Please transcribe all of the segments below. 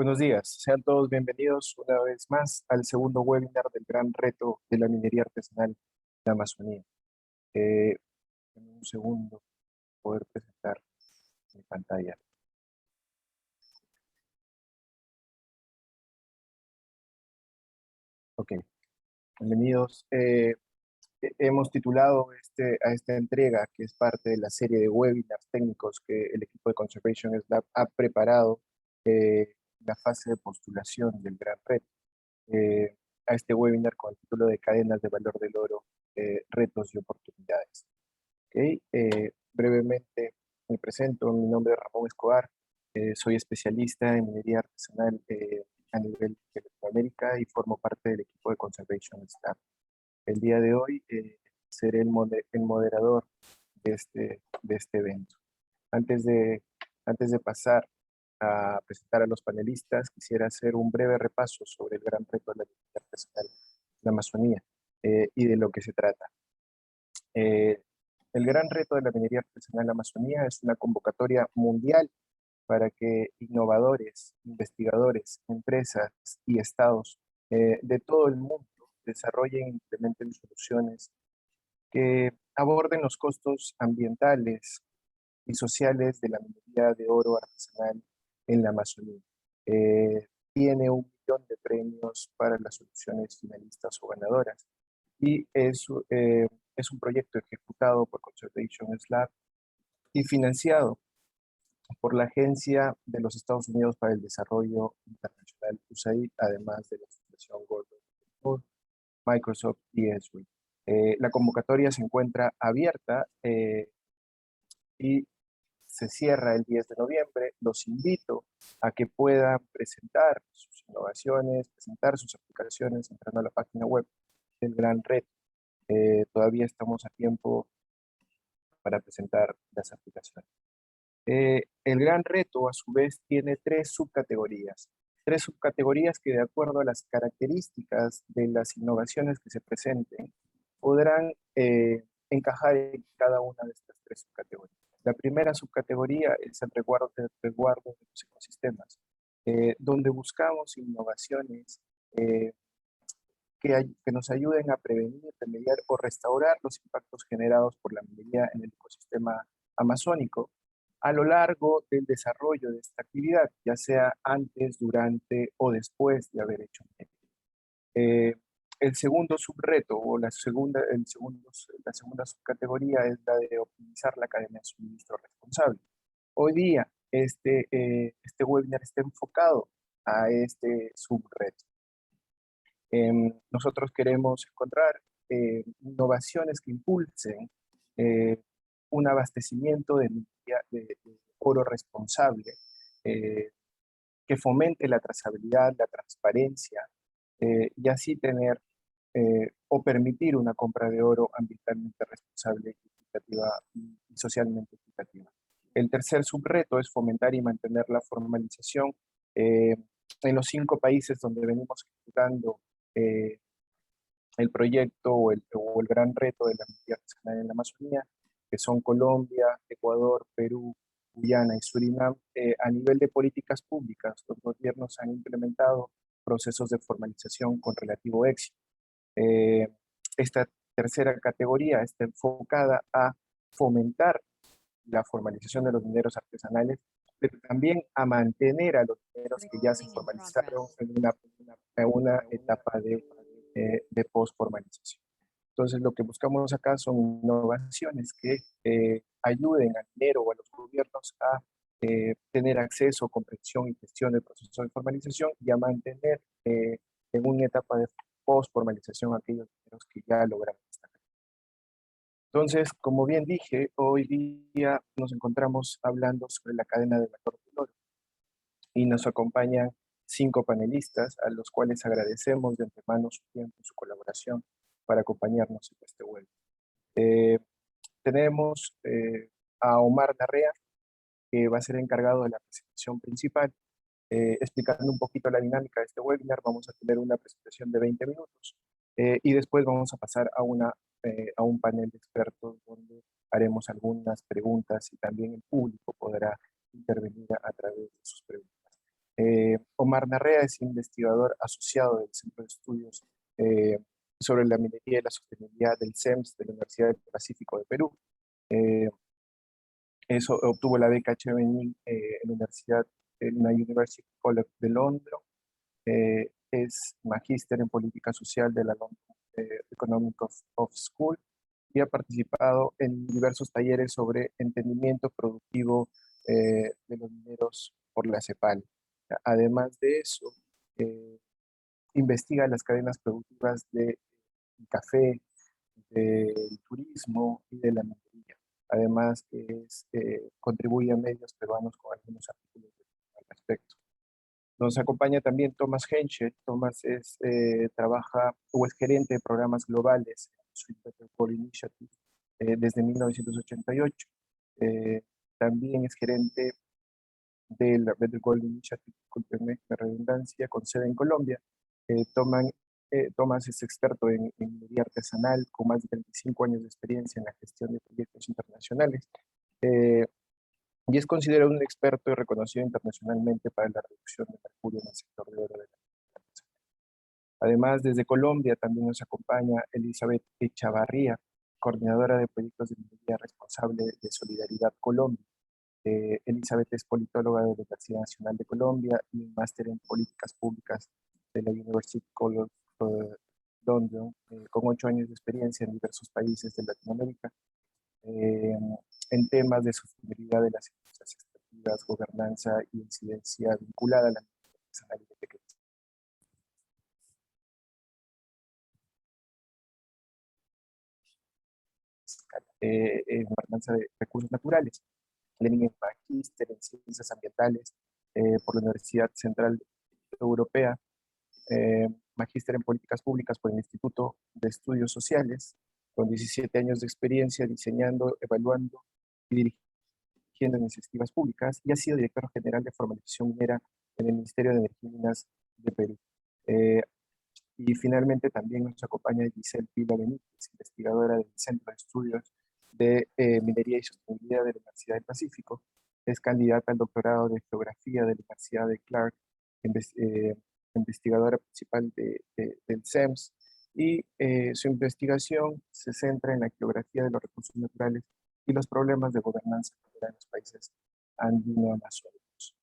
Buenos días, sean todos bienvenidos una vez más al segundo webinar del gran reto de la minería artesanal en la Amazonía. En un segundo poder presentar mi pantalla. Ok, bienvenidos. Hemos titulado a esta entrega, que es parte de la serie de webinars técnicos que el equipo de Conservation Lab ha preparado, la fase de postulación del gran reto. A este webinar con el título de Cadenas de Valor del Oro, Retos y Oportunidades. Okay. Brevemente me presento, mi nombre es Ramón Escobar, soy especialista en minería artesanal a nivel de Latinoamérica y formo parte del equipo de Conservation Staff. El día de hoy seré el moderador de este evento. Antes de, antes de pasar a presentar a los panelistas, quisiera hacer un breve repaso sobre el gran reto de la minería artesanal en la Amazonía y de lo que se trata. El gran reto de la minería artesanal en la Amazonía es una convocatoria mundial para que innovadores, investigadores, empresas y estados de todo el mundo desarrollen e implementen soluciones que aborden los costos ambientales y sociales de la minería de oro artesanal en la Amazonía. Tiene 1 millón de premios para las soluciones finalistas o ganadoras y es un proyecto ejecutado por Conservation Lab y financiado por la Agencia de los Estados Unidos para el Desarrollo Internacional, USAID, además de la Fundación Gordon Moore, Microsoft y Esri. La convocatoria se encuentra abierta y se cierra el 10 de noviembre. Los invito a que puedan presentar sus innovaciones, presentar sus aplicaciones entrando a la página web del Gran Reto. Todavía estamos a tiempo para presentar las aplicaciones. El gran reto, a su vez, tiene tres subcategorías que, de acuerdo a las características de las innovaciones que se presenten, podrán encajar en cada una de estas tres subcategorías. La primera subcategoría es el resguardo de los ecosistemas, donde buscamos innovaciones que nos ayuden a prevenir, remediar o restaurar los impactos generados por la minería en el ecosistema amazónico a lo largo del desarrollo de esta actividad, ya sea antes, durante o después de haber hecho minería. El segundo subreto o la segunda subcategoría es la de optimizar la cadena de suministro responsable. Hoy día este webinar está enfocado a este subreto. Nosotros queremos encontrar innovaciones que impulsen eh, un abastecimiento de oro responsable, que fomente la trazabilidad, la transparencia, y así tener o permitir una compra de oro ambientalmente responsable y socialmente equitativa. El tercer subreto es fomentar y mantener la formalización eh, en los 5 países donde venimos ejecutando eh, el proyecto o el gran reto de la minería artesanal en la Amazonía, que son Colombia, Ecuador, Perú, Guyana y Surinam. A nivel de políticas públicas, los gobiernos han implementado procesos de formalización con relativo éxito. Eh, Esta tercera categoría está enfocada a fomentar la formalización de los mineros artesanales, pero también a mantener a los mineros que ya se Recording in formalizaron progress. en una etapa de post-formalización. Entonces, lo que buscamos acá son innovaciones que ayuden al minero o a los gobiernos a tener acceso, comprensión y gestión del proceso de formalización y a mantener en una etapa de post-formalización aquellos mineros que ya lograron esta. Entonces, como bien dije, hoy día nos encontramos hablando sobre la cadena de valor del oro y nos acompañan 5 panelistas a los cuales agradecemos de antemano su tiempo y su colaboración para acompañarnos en este web. Eh, Tenemos a Omar Narrea, que va a ser encargado de la presentación principal. Explicando un poquito la dinámica de este webinar, vamos a tener una presentación de 20 minutos y después vamos a pasar a un panel de expertos donde haremos algunas preguntas y también el público podrá intervenir a través de sus preguntas. Omar Narrea es investigador asociado del Centro de Estudios sobre la Minería y la Sostenibilidad del CEMS de la Universidad del Pacífico de Perú. Eh, Eso obtuvo la beca Chevening en la University College de Londres. Es magíster en política social de la London Economic of School y ha participado en diversos talleres sobre entendimiento productivo de los mineros por la CEPAL. Además de eso, eh, investiga las cadenas productivas del café, del turismo y de la minería. Además, contribuye a medios peruanos con algunos artículos al respecto. Nos acompaña también Thomas Henschel. Thomas trabaja o es gerente de programas globales en Sweet Better Goal Initiative desde 1988. También es gerente de la Better Goal Initiative, discúlpenme la redundancia, con sede en Colombia. Thomas es experto en minería artesanal con más de 35 años de experiencia en la gestión de proyectos internacionales. Y es considerado un experto y reconocido internacionalmente para la reducción de mercurio en el sector de oro de la minería. Además, desde Colombia también nos acompaña Elizabeth Echavarría, coordinadora de proyectos de minería responsable de Solidaridad Colombia. Elizabeth es politóloga de la Universidad Nacional de Colombia y un máster en políticas públicas de la University College London, con 8 años de experiencia en diversos países de Latinoamérica, en temas de sostenibilidad de las empresas extractivas, gobernanza y incidencia vinculada a la artesanal y de pequeña escala, en gobernanza de recursos naturales. Lenin es magíster en ciencias ambientales por la Universidad Central Europea, magíster en políticas públicas por el Instituto de Estudios Sociales, con 17 años de experiencia diseñando, evaluando y dirigiendo iniciativas públicas, y ha sido director general de formalización minera en el Ministerio de Energía y Minas de Perú. Y finalmente también nos acompaña Giselle Pila Benítez, investigadora del Centro de Estudios de Minería y Sostenibilidad de la Universidad del Pacífico. Es candidata al doctorado de Geografía de la Universidad de Clark, investigadora principal del CEMS, y su investigación se centra en la geografía de los recursos naturales y los problemas de gobernanza en los países andino-amazónicos.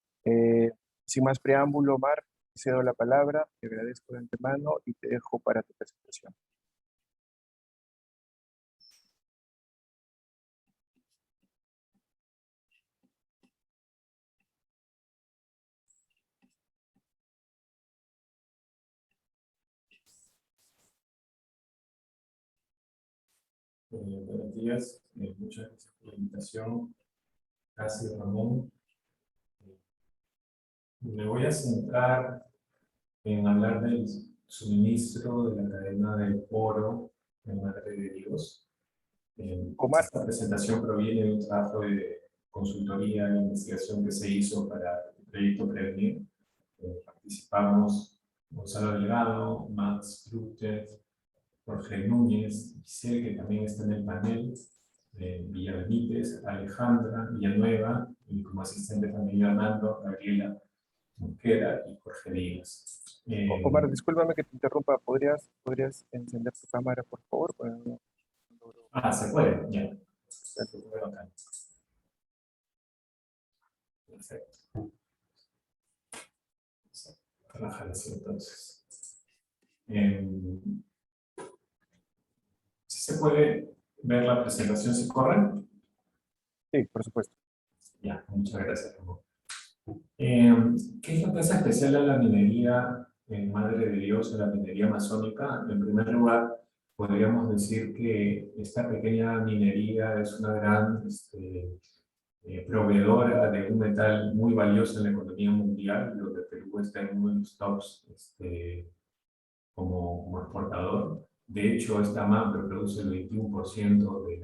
Sin más preámbulo, Mar, cedo la palabra, te agradezco de antemano y te dejo para tu presentación. Buenos días, muchas gracias por la invitación. Gracias, Ramón. Me voy a centrar en hablar del suministro de la cadena del oro en Madre de Dios. Omar, Esta presentación proviene de un trabajo de consultoría e investigación que se hizo para el proyecto Prevenir. Participamos Gonzalo Delgado, Max Rutte, Jorge Núñez, Giselle, que también está en el panel, Villa Benítez, Alejandra Villanueva, y como asistente también Hernando, Gabriela Mosquera y Jorge Díaz. Omar, discúlpame que te interrumpa, ¿podrías encender tu cámara, por favor? Bueno, se puede, ya. Se puede acá. Perfecto. Trabajar así entonces. ¿Sí se puede ver la presentación si corre? Sí, por supuesto. Ya, muchas gracias, Ramón. ¿Qué es lo que hace especial a la minería en Madre de Dios, a la minería amazónica? En primer lugar, podríamos decir que esta pequeña minería es una gran proveedora de un metal muy valioso en la economía mundial, donde Perú está en uno de los tops como exportador. De hecho, esta MAPRE produce el 21% de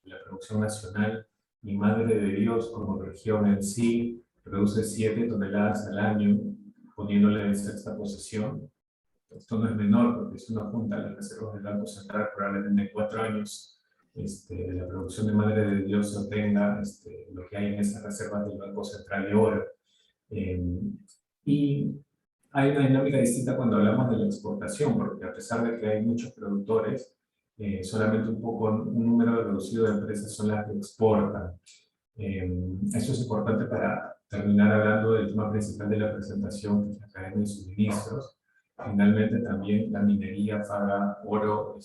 la producción nacional, y Madre de Dios como región en sí produce 7 toneladas al año, poniéndole en sexta posición. Esto no es menor, porque si uno junta las reservas del Banco Central, probablemente en 4 años la producción de Madre de Dios se obtenga lo que hay en esas reservas del Banco Central de oro. Y hay una dinámica distinta cuando hablamos de la exportación, porque a pesar de que hay muchos productores, solamente un número reducido de empresas son las que exportan. Eso es importante para terminar hablando del tema principal de la presentación, que es la cadena de suministros. Finalmente, también la minería paga oro,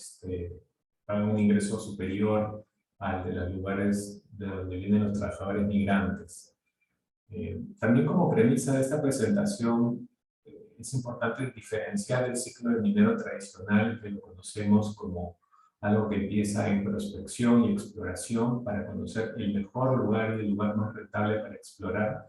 paga un ingreso superior al de los lugares de donde vienen los trabajadores migrantes. También como premisa de esta presentación, es importante diferenciar el ciclo del minero tradicional, que lo conocemos como algo que empieza en prospección y exploración para conocer el mejor lugar y el lugar más rentable para explorar,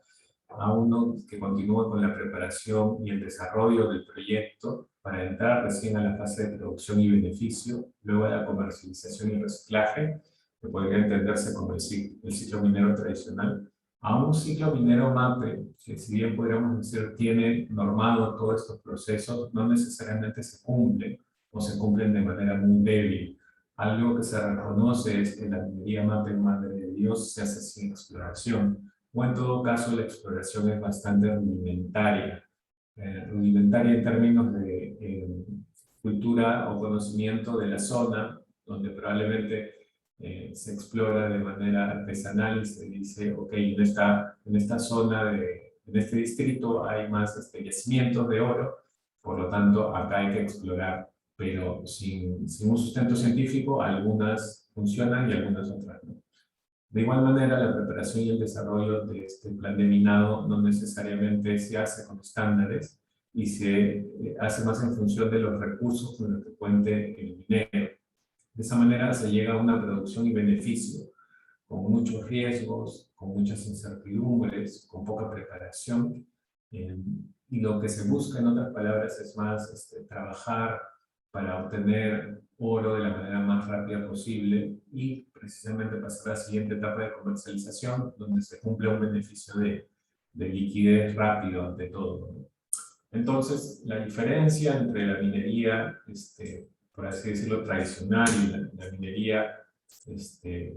a uno que continúa con la preparación y el desarrollo del proyecto para entrar recién a la fase de producción y beneficio, luego a la comercialización y reciclaje, que podría entenderse como el ciclo minero tradicional, a un ciclo minero MAPE, que si bien podríamos decir tiene normado todos estos procesos, no necesariamente se cumplen o se cumplen de manera muy débil. Algo que se reconoce es que la minería MAPE, Madre de Dios, se hace sin exploración, o en todo caso la exploración es bastante rudimentaria. Rudimentaria en términos de cultura o conocimiento de la zona, donde probablemente se explora de manera artesanal y se dice, ok, en esta zona, en este distrito hay más yacimientos de oro, por lo tanto acá hay que explorar, pero sin un sustento científico, algunas funcionan y algunas otras no. De igual manera, la preparación y el desarrollo de este plan de minado no necesariamente se hace con estándares y se hace más en función de los recursos con los que cuente el minero. De esa manera se llega a una producción y beneficio con muchos riesgos, con muchas incertidumbres, con poca preparación. Y lo que se busca, en otras palabras, es más trabajar para obtener oro de la manera más rápida posible y precisamente pasar a la siguiente etapa de comercialización, donde se cumple un beneficio de liquidez rápido ante todo, ¿no? Entonces, la diferencia entre la minería, por así decirlo, tradicional y la minería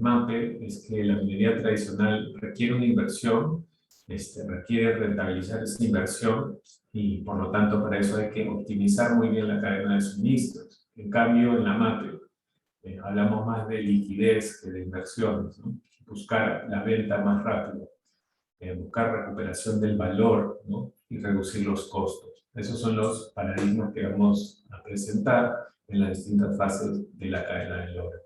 MAPE es que la minería tradicional requiere una inversión, requiere rentabilizar esa inversión y por lo tanto para eso hay que optimizar muy bien la cadena de suministros. En cambio, en la MAPE hablamos más de liquidez que de inversiones, ¿no? Buscar la venta más rápida, buscar recuperación del valor, ¿no? Y reducir los costos. Esos son los paradigmas que vamos a presentar en las distintas fases de la cadena del oro.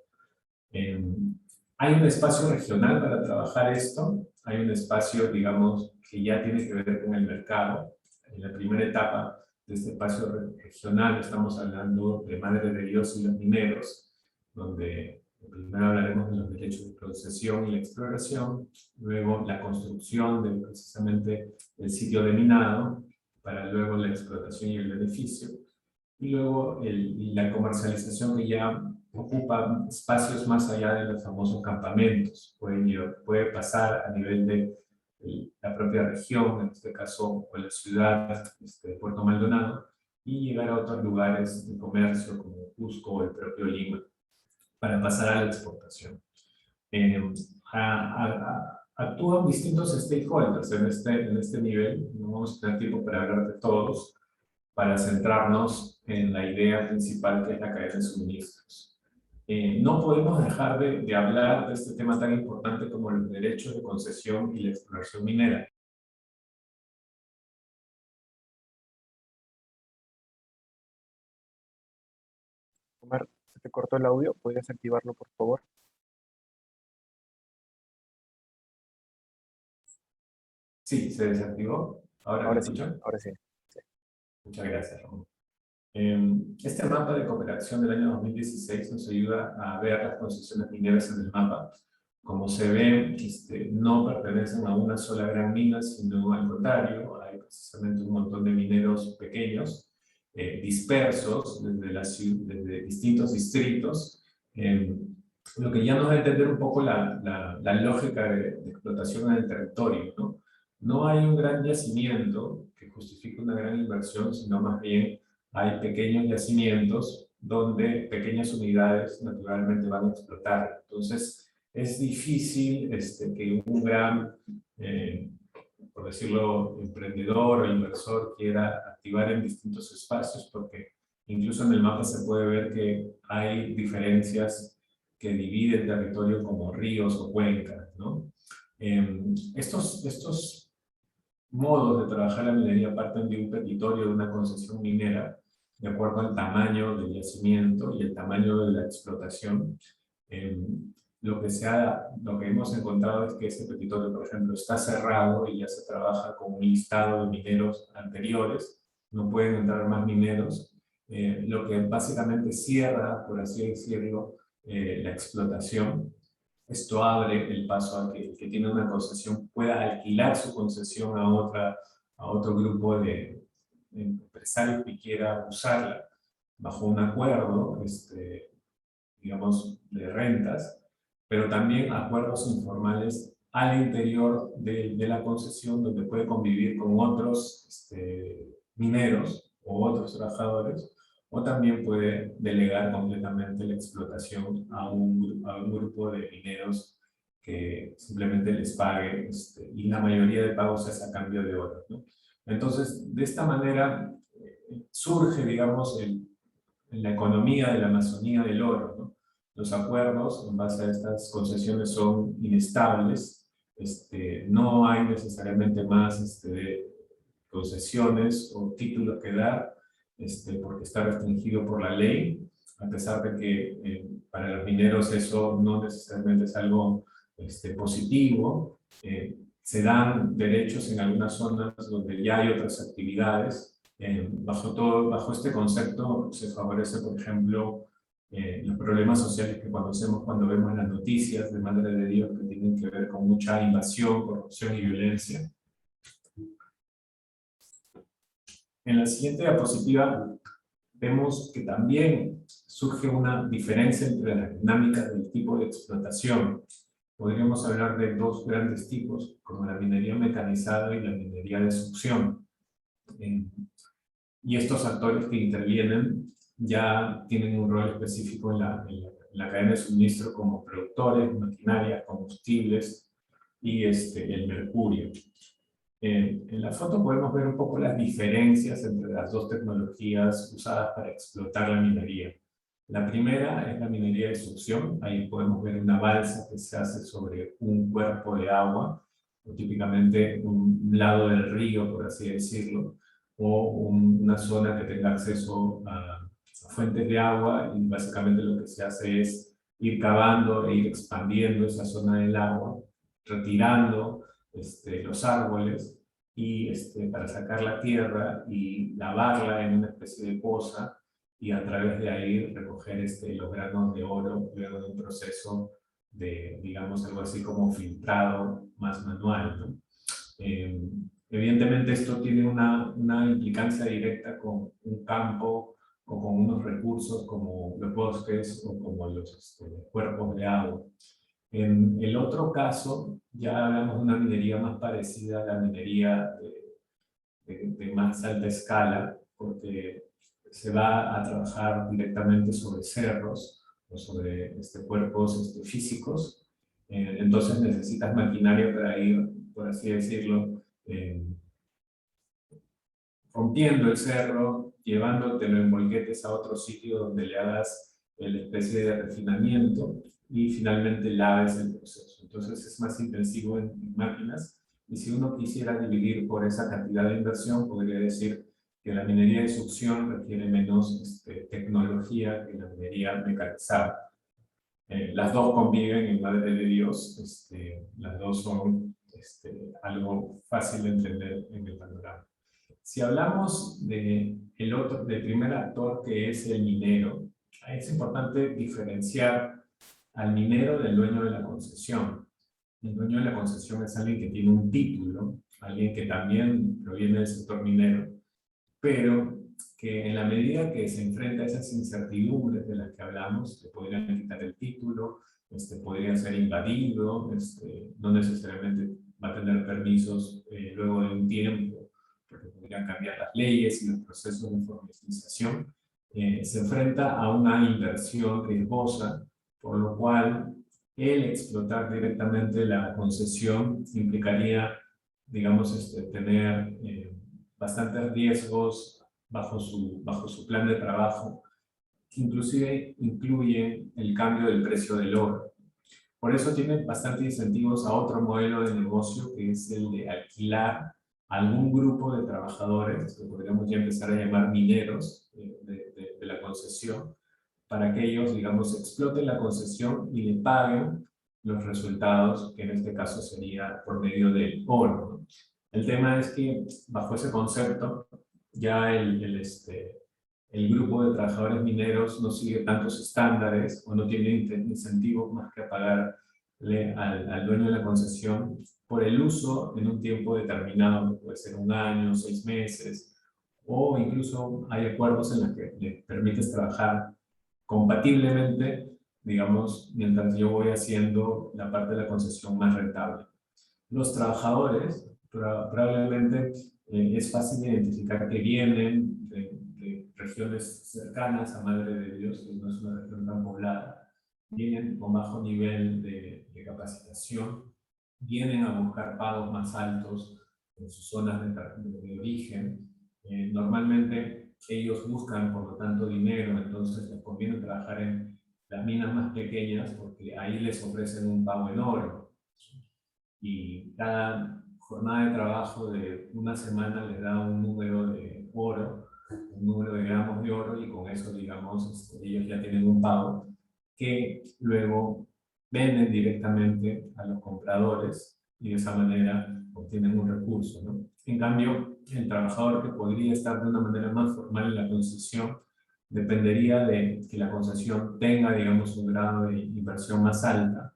Hay un espacio regional para trabajar esto, hay un espacio, digamos, que ya tiene que ver con el mercado. En la primera etapa de este espacio regional estamos hablando de Madre de Dios y los mineros, donde primero hablaremos de los derechos de concesión y la exploración, luego la construcción de precisamente el sitio de minado, para luego la explotación y el beneficio, y luego la comercialización que ya ocupa espacios más allá de los famosos campamentos. Puede pasar a nivel de la propia región, en este caso, o la ciudad de Puerto Maldonado, y llegar a otros lugares de comercio como Cusco o el propio Lima, para pasar a la exportación. Actúan distintos stakeholders en este nivel, no vamos a tener tiempo para hablar de todos, para centrarnos en la idea principal que es la cadena de suministros. No podemos dejar de hablar de este tema tan importante como los derechos de concesión y la exploración minera. Omar, se te cortó el audio, ¿podrías activarlo, por favor? Sí, se desactivó. ¿Ahora me Ahora sí, escuchan? ahora sí. Sí. Muchas gracias, Ramón. Este mapa de cooperación del año 2016 nos ayuda a ver las concesiones mineras en el mapa. Como se ve, no pertenecen a una sola gran mina, sino al contrario, hay precisamente un montón de mineros pequeños, dispersos desde distintos distritos, lo que ya nos da a entender un poco la lógica de explotación en el territorio, ¿no? No hay un gran yacimiento que justifique una gran inversión, sino más bien hay pequeños yacimientos donde pequeñas unidades naturalmente van a explotar. Entonces, es difícil que un gran por decirlo, emprendedor o inversor quiera activar en distintos espacios, porque incluso en el mapa se puede ver que hay diferencias que dividen territorio como ríos o cuencas, ¿no? Estos modos de trabajar la minería parten de un petitorio de una concesión minera, de acuerdo al tamaño del yacimiento y el tamaño de la explotación. Lo que hemos encontrado es que ese petitorio, por ejemplo, está cerrado y ya se trabaja con un listado de mineros anteriores, no pueden entrar más mineros, lo que básicamente cierra, por así decirlo, la explotación. Esto abre el paso a que el que tiene una concesión pueda alquilar su concesión a otro grupo de empresarios que quiera usarla bajo un acuerdo, digamos, de rentas, pero también acuerdos informales al interior de la concesión, donde puede convivir con otros mineros o otros trabajadores, o también puede delegar completamente la explotación a un grupo de mineros que simplemente les pague, y la mayoría de pagos es a cambio de oro, ¿no? Entonces, de esta manera surge, digamos, en la economía de la Amazonía del oro, ¿no? Los acuerdos en base a estas concesiones son inestables, no hay necesariamente más concesiones o títulos que dar, porque está restringido por la ley, a pesar de que para los mineros eso no necesariamente es algo positivo. Se dan derechos en algunas zonas donde ya hay otras actividades. Bajo este concepto se favorece, por ejemplo, los problemas sociales que conocemos cuando vemos las noticias de Madre de Dios, que tienen que ver con mucha invasión, corrupción y violencia. En la siguiente diapositiva vemos que también surge una diferencia entre las dinámicas del tipo de explotación. Podríamos hablar de dos grandes tipos, como la minería mecanizada y la minería de succión. Y estos actores que intervienen ya tienen un rol específico en la cadena de suministro, como productores, maquinaria, combustibles y el mercurio. En la foto podemos ver un poco las diferencias entre las dos tecnologías usadas para explotar la minería. La primera es la minería de succión. Ahí podemos ver una balsa que se hace sobre un cuerpo de agua, o típicamente un lado del río, por así decirlo, o una zona que tenga acceso a fuentes de agua, y básicamente lo que se hace es ir cavando e ir expandiendo esa zona del agua, retirando los árboles y para sacar la tierra y lavarla en una especie de poza, y a través de ahí recoger los granos de oro luego de un proceso de, digamos, algo así como filtrado más manual, ¿no? Evidentemente esto tiene una implicancia directa con un campo o con unos recursos como los bosques o como los cuerpos de agua. En el otro caso, ya hablamos de una minería más parecida a la minería de más alta escala, porque se va a trabajar directamente sobre cerros o sobre cuerpos físicos. Entonces necesitas maquinaria para ir, por así decirlo, rompiendo el cerro, llevándotelo en volquetes a otro sitio donde le hagas la especie de refinamiento y finalmente laves el proceso. Entonces es más intensivo en máquinas, y si uno quisiera dividir por esa cantidad de inversión, podría decir que la minería de succión requiere menos tecnología que la minería mecanizada. Las dos conviven en Madre de Dios, las dos son algo fácil de entender en el panorama. Si hablamos del primer actor, que es el minero, es importante diferenciar al minero del dueño de la concesión. El dueño de la concesión es alguien que tiene un título, alguien que también proviene del sector minero, pero que en la medida que se enfrenta a esas incertidumbres de las que hablamos, le podrían quitar el título, podría ser invadido, no necesariamente va a tener permisos luego de un tiempo, porque podrían cambiar las leyes y los procesos de formalización. Se enfrenta a una inversión riesgosa, por lo cual el explotar directamente la concesión implicaría digamos, tener bastantes riesgos bajo su plan de trabajo, que inclusive incluyen el cambio del precio del oro. Por eso tiene bastante incentivos a otro modelo de negocio, que es el de alquilar a algún grupo de trabajadores, que podríamos ya empezar a llamar mineros de la concesión, para que ellos, digamos, exploten la concesión y le paguen los resultados, que en este caso sería por medio del oro, ¿no? El tema es que, bajo ese concepto, ya el grupo de trabajadores mineros no sigue tantos estándares o no tiene incentivos más que a pagarle al dueño de la concesión por el uso en un tiempo determinado, que puede ser 1 año, 6 meses, o incluso hay acuerdos en los que le permites trabajar compatiblemente, digamos, mientras yo voy haciendo la parte de la concesión más rentable. Los trabajadores, probablemente es fácil identificar que vienen de regiones cercanas a Madre de Dios, que no es una región tan poblada, vienen con bajo nivel de capacitación, vienen a buscar pagos más altos en sus zonas de origen. Normalmente ellos buscan, por lo tanto, dinero, entonces les conviene trabajar en las minas más pequeñas porque ahí les ofrecen un pago en oro. Y cada jornada de trabajo de una semana les da un número de oro, un número de gramos de oro, y con eso, digamos, ellos ya tienen un pago que luego venden directamente a los compradores y de esa manera obtienen un recurso, ¿no? En cambio, el trabajador que podría estar de una manera más formal en la concesión dependería de que la concesión tenga, digamos, un grado de inversión más alta,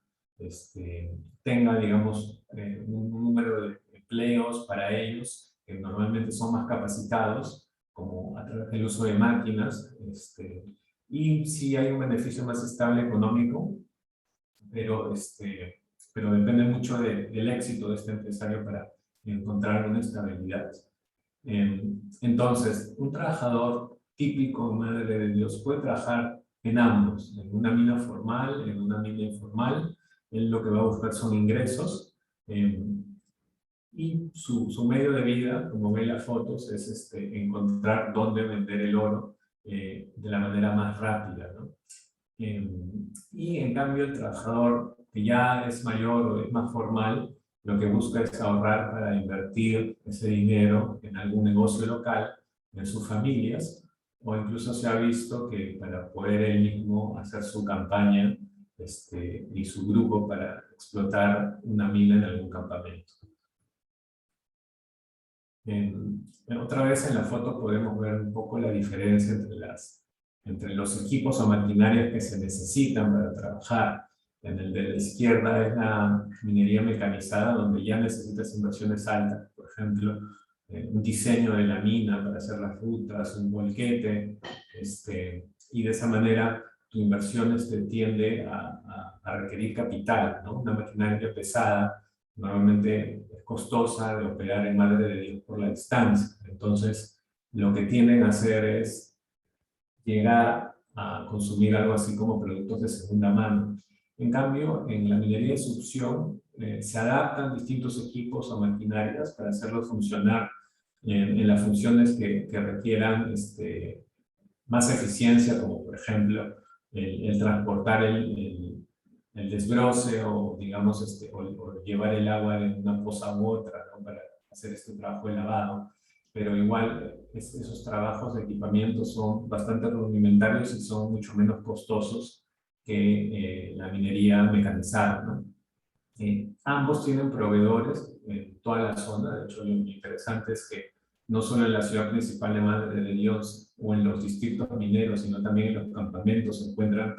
tenga, digamos, un número de empleos para ellos que normalmente son más capacitados, como a través del uso de máquinas, y sí hay un beneficio más estable económico, pero depende mucho del éxito de este empresario para encontrar una estabilidad. Entonces, un trabajador típico, Madre de Dios, puede trabajar en ambos, en una mina formal, en una mina informal. Él lo que va a buscar son ingresos, y su medio de vida, como ven las fotos, es encontrar dónde vender el oro de la manera más rápida, ¿no? Y en cambio el trabajador que ya es mayor o es más formal, lo que busca es ahorrar para invertir ese dinero en algún negocio local, en sus familias, o incluso se ha visto que para poder él mismo hacer su campaña y su grupo para explotar una mina en algún campamento. Otra vez en la foto podemos ver un poco la diferencia entre los equipos o maquinarias que se necesitan para trabajar. En el de la izquierda es la minería mecanizada, donde ya necesitas inversiones altas. Por ejemplo, un diseño de la mina para hacer las rutas, un volquete, y de esa manera tu inversión tiende a requerir capital, ¿no? Una maquinaria pesada normalmente es costosa de operar en Madre de Dios por la distancia. Entonces, lo que tienden a hacer es llegar a consumir algo así como productos de segunda mano. En cambio, en la minería de succión se adaptan distintos equipos o maquinarias para hacerlos funcionar en las funciones que requieran más eficiencia, como por ejemplo el transportar el desbroce o, digamos, o llevar el agua de una poza u otra, ¿no? Para hacer este trabajo de lavado. Pero igual esos trabajos de equipamiento son bastante rudimentarios y son mucho menos costosos que la minería mecanizada, ¿no? Ambos tienen proveedores en toda la zona. De hecho, lo interesante es que no solo en la ciudad principal de Madre de Dios o en los distritos mineros, sino también en los campamentos se encuentran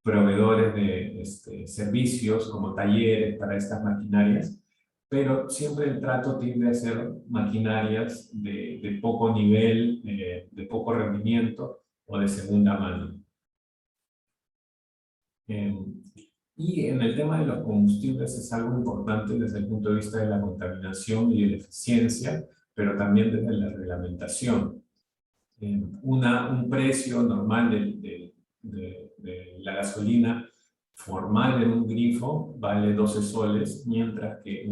proveedores de servicios como talleres para estas maquinarias, pero siempre el trato tiende a ser maquinarias de poco nivel, de poco rendimiento o de segunda mano. Y en el tema de los combustibles es algo importante desde el punto de vista de la contaminación y de la eficiencia, pero también desde la reglamentación. Un precio normal de la gasolina formal en un grifo vale 12 soles, mientras que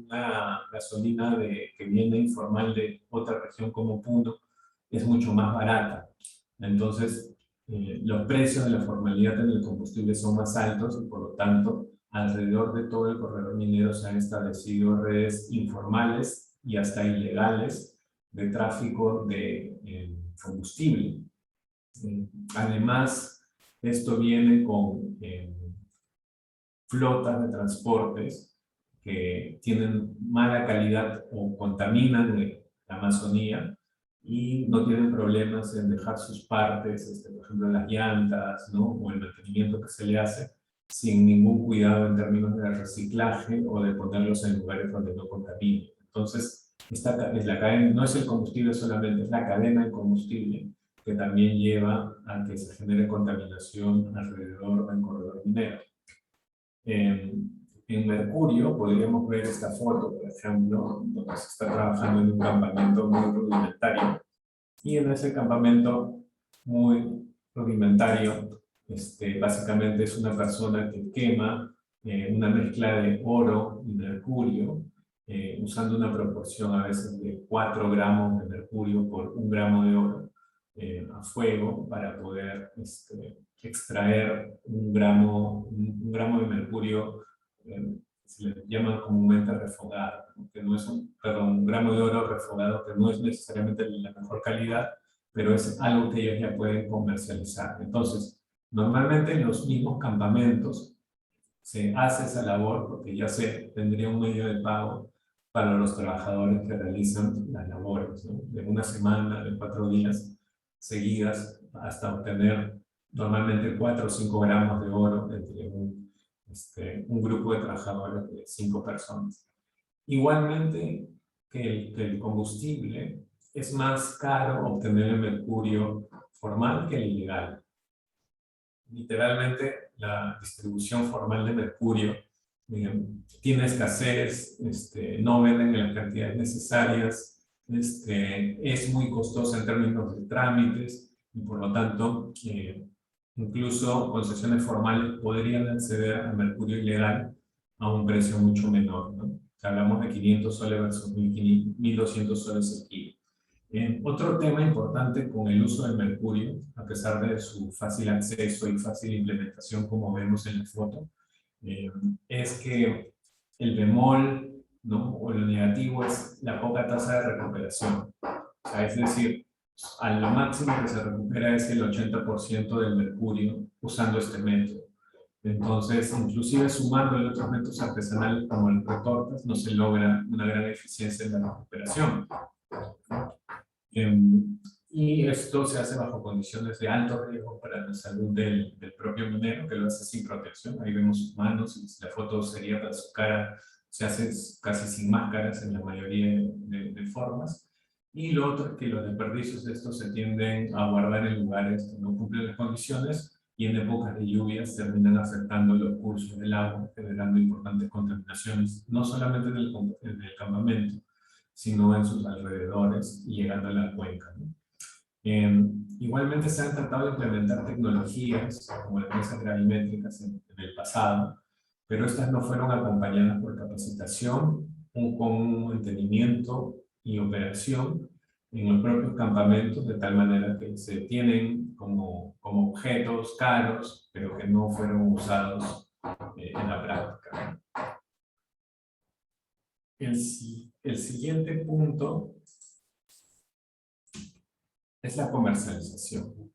una gasolina que viene informal de otra región como Puno es mucho más barata. Entonces, los precios de la formalidad en el combustible son más altos y por lo tanto, alrededor de todo el corredor minero se han establecido redes informales y hasta ilegales de tráfico de combustible. Además, esto viene con flotas de transportes que tienen mala calidad o contaminan la Amazonía y no tienen problemas en dejar sus partes, por ejemplo las llantas, ¿no? O el mantenimiento que se le hace, sin ningún cuidado en términos de reciclaje o de ponerlos en lugares donde no contaminen. Entonces, esta es la cadena, no es el combustible solamente, es la cadena de combustible que también lleva a que se genere contaminación alrededor del corredor minero. En Mercurio podríamos ver esta foto, por ejemplo, donde se está trabajando en un campamento muy rudimentario. Y en ese campamento muy rudimentario, básicamente es una persona que quema una mezcla de oro y mercurio, usando una proporción a veces de 4 gramos de mercurio por 1 gramo de oro a fuego para poder extraer un gramo de mercurio, se le llama comúnmente refogado, que no es un gramo de oro refogado, que no es necesariamente la mejor calidad, pero es algo que ellos ya pueden comercializar. Entonces, normalmente en los mismos campamentos se hace esa labor porque ya se tendría un medio de pago para los trabajadores que realizan las labores, ¿no? De 1 semana, de 4 días seguidas, hasta obtener normalmente 4 o 5 gramos de oro entre un grupo de trabajadores de 5 personas. Igualmente que el combustible, es más caro obtener el mercurio formal que el ilegal. Literalmente, la distribución formal de mercurio tiene escasez, no venden en las cantidades necesarias, es muy costosa en términos de trámites y por lo tanto, incluso concesiones formales podrían acceder al mercurio ilegal a un precio mucho menor, ¿no? Hablamos de 500 soles versus 1200 soles el kilo. Otro tema importante con el uso del mercurio, a pesar de su fácil acceso y fácil implementación, como vemos en la foto, es que el bemol, ¿no? O lo negativo es la poca tasa de recuperación. O sea, es decir, a lo máximo que se recupera es el 80% del mercurio usando este método. Entonces, inclusive sumando otros métodos artesanales como el retortas, no se logra una gran eficiencia en la recuperación. Y esto se hace bajo condiciones de alto riesgo para la salud del propio minero, que lo hace sin protección. Ahí vemos sus manos, y la foto sería para su cara, se hace casi sin máscaras en la mayoría de formas. Y lo otro es que los desperdicios de estos se tienden a guardar en lugares que no cumplen las condiciones y en épocas de lluvias terminan afectando los cursos del agua, generando importantes contaminaciones, no solamente en el campamento, sino en sus alrededores y llegando a la cuenca, ¿no? Igualmente se han tratado de implementar tecnologías como las mesas gravimétricas en el pasado, pero estas no fueron acompañadas por capacitación, con un mantenimiento y operación en los propios campamentos, de tal manera que se tienen como objetos caros, pero que no fueron usados en la práctica. El siguiente punto es la comercialización.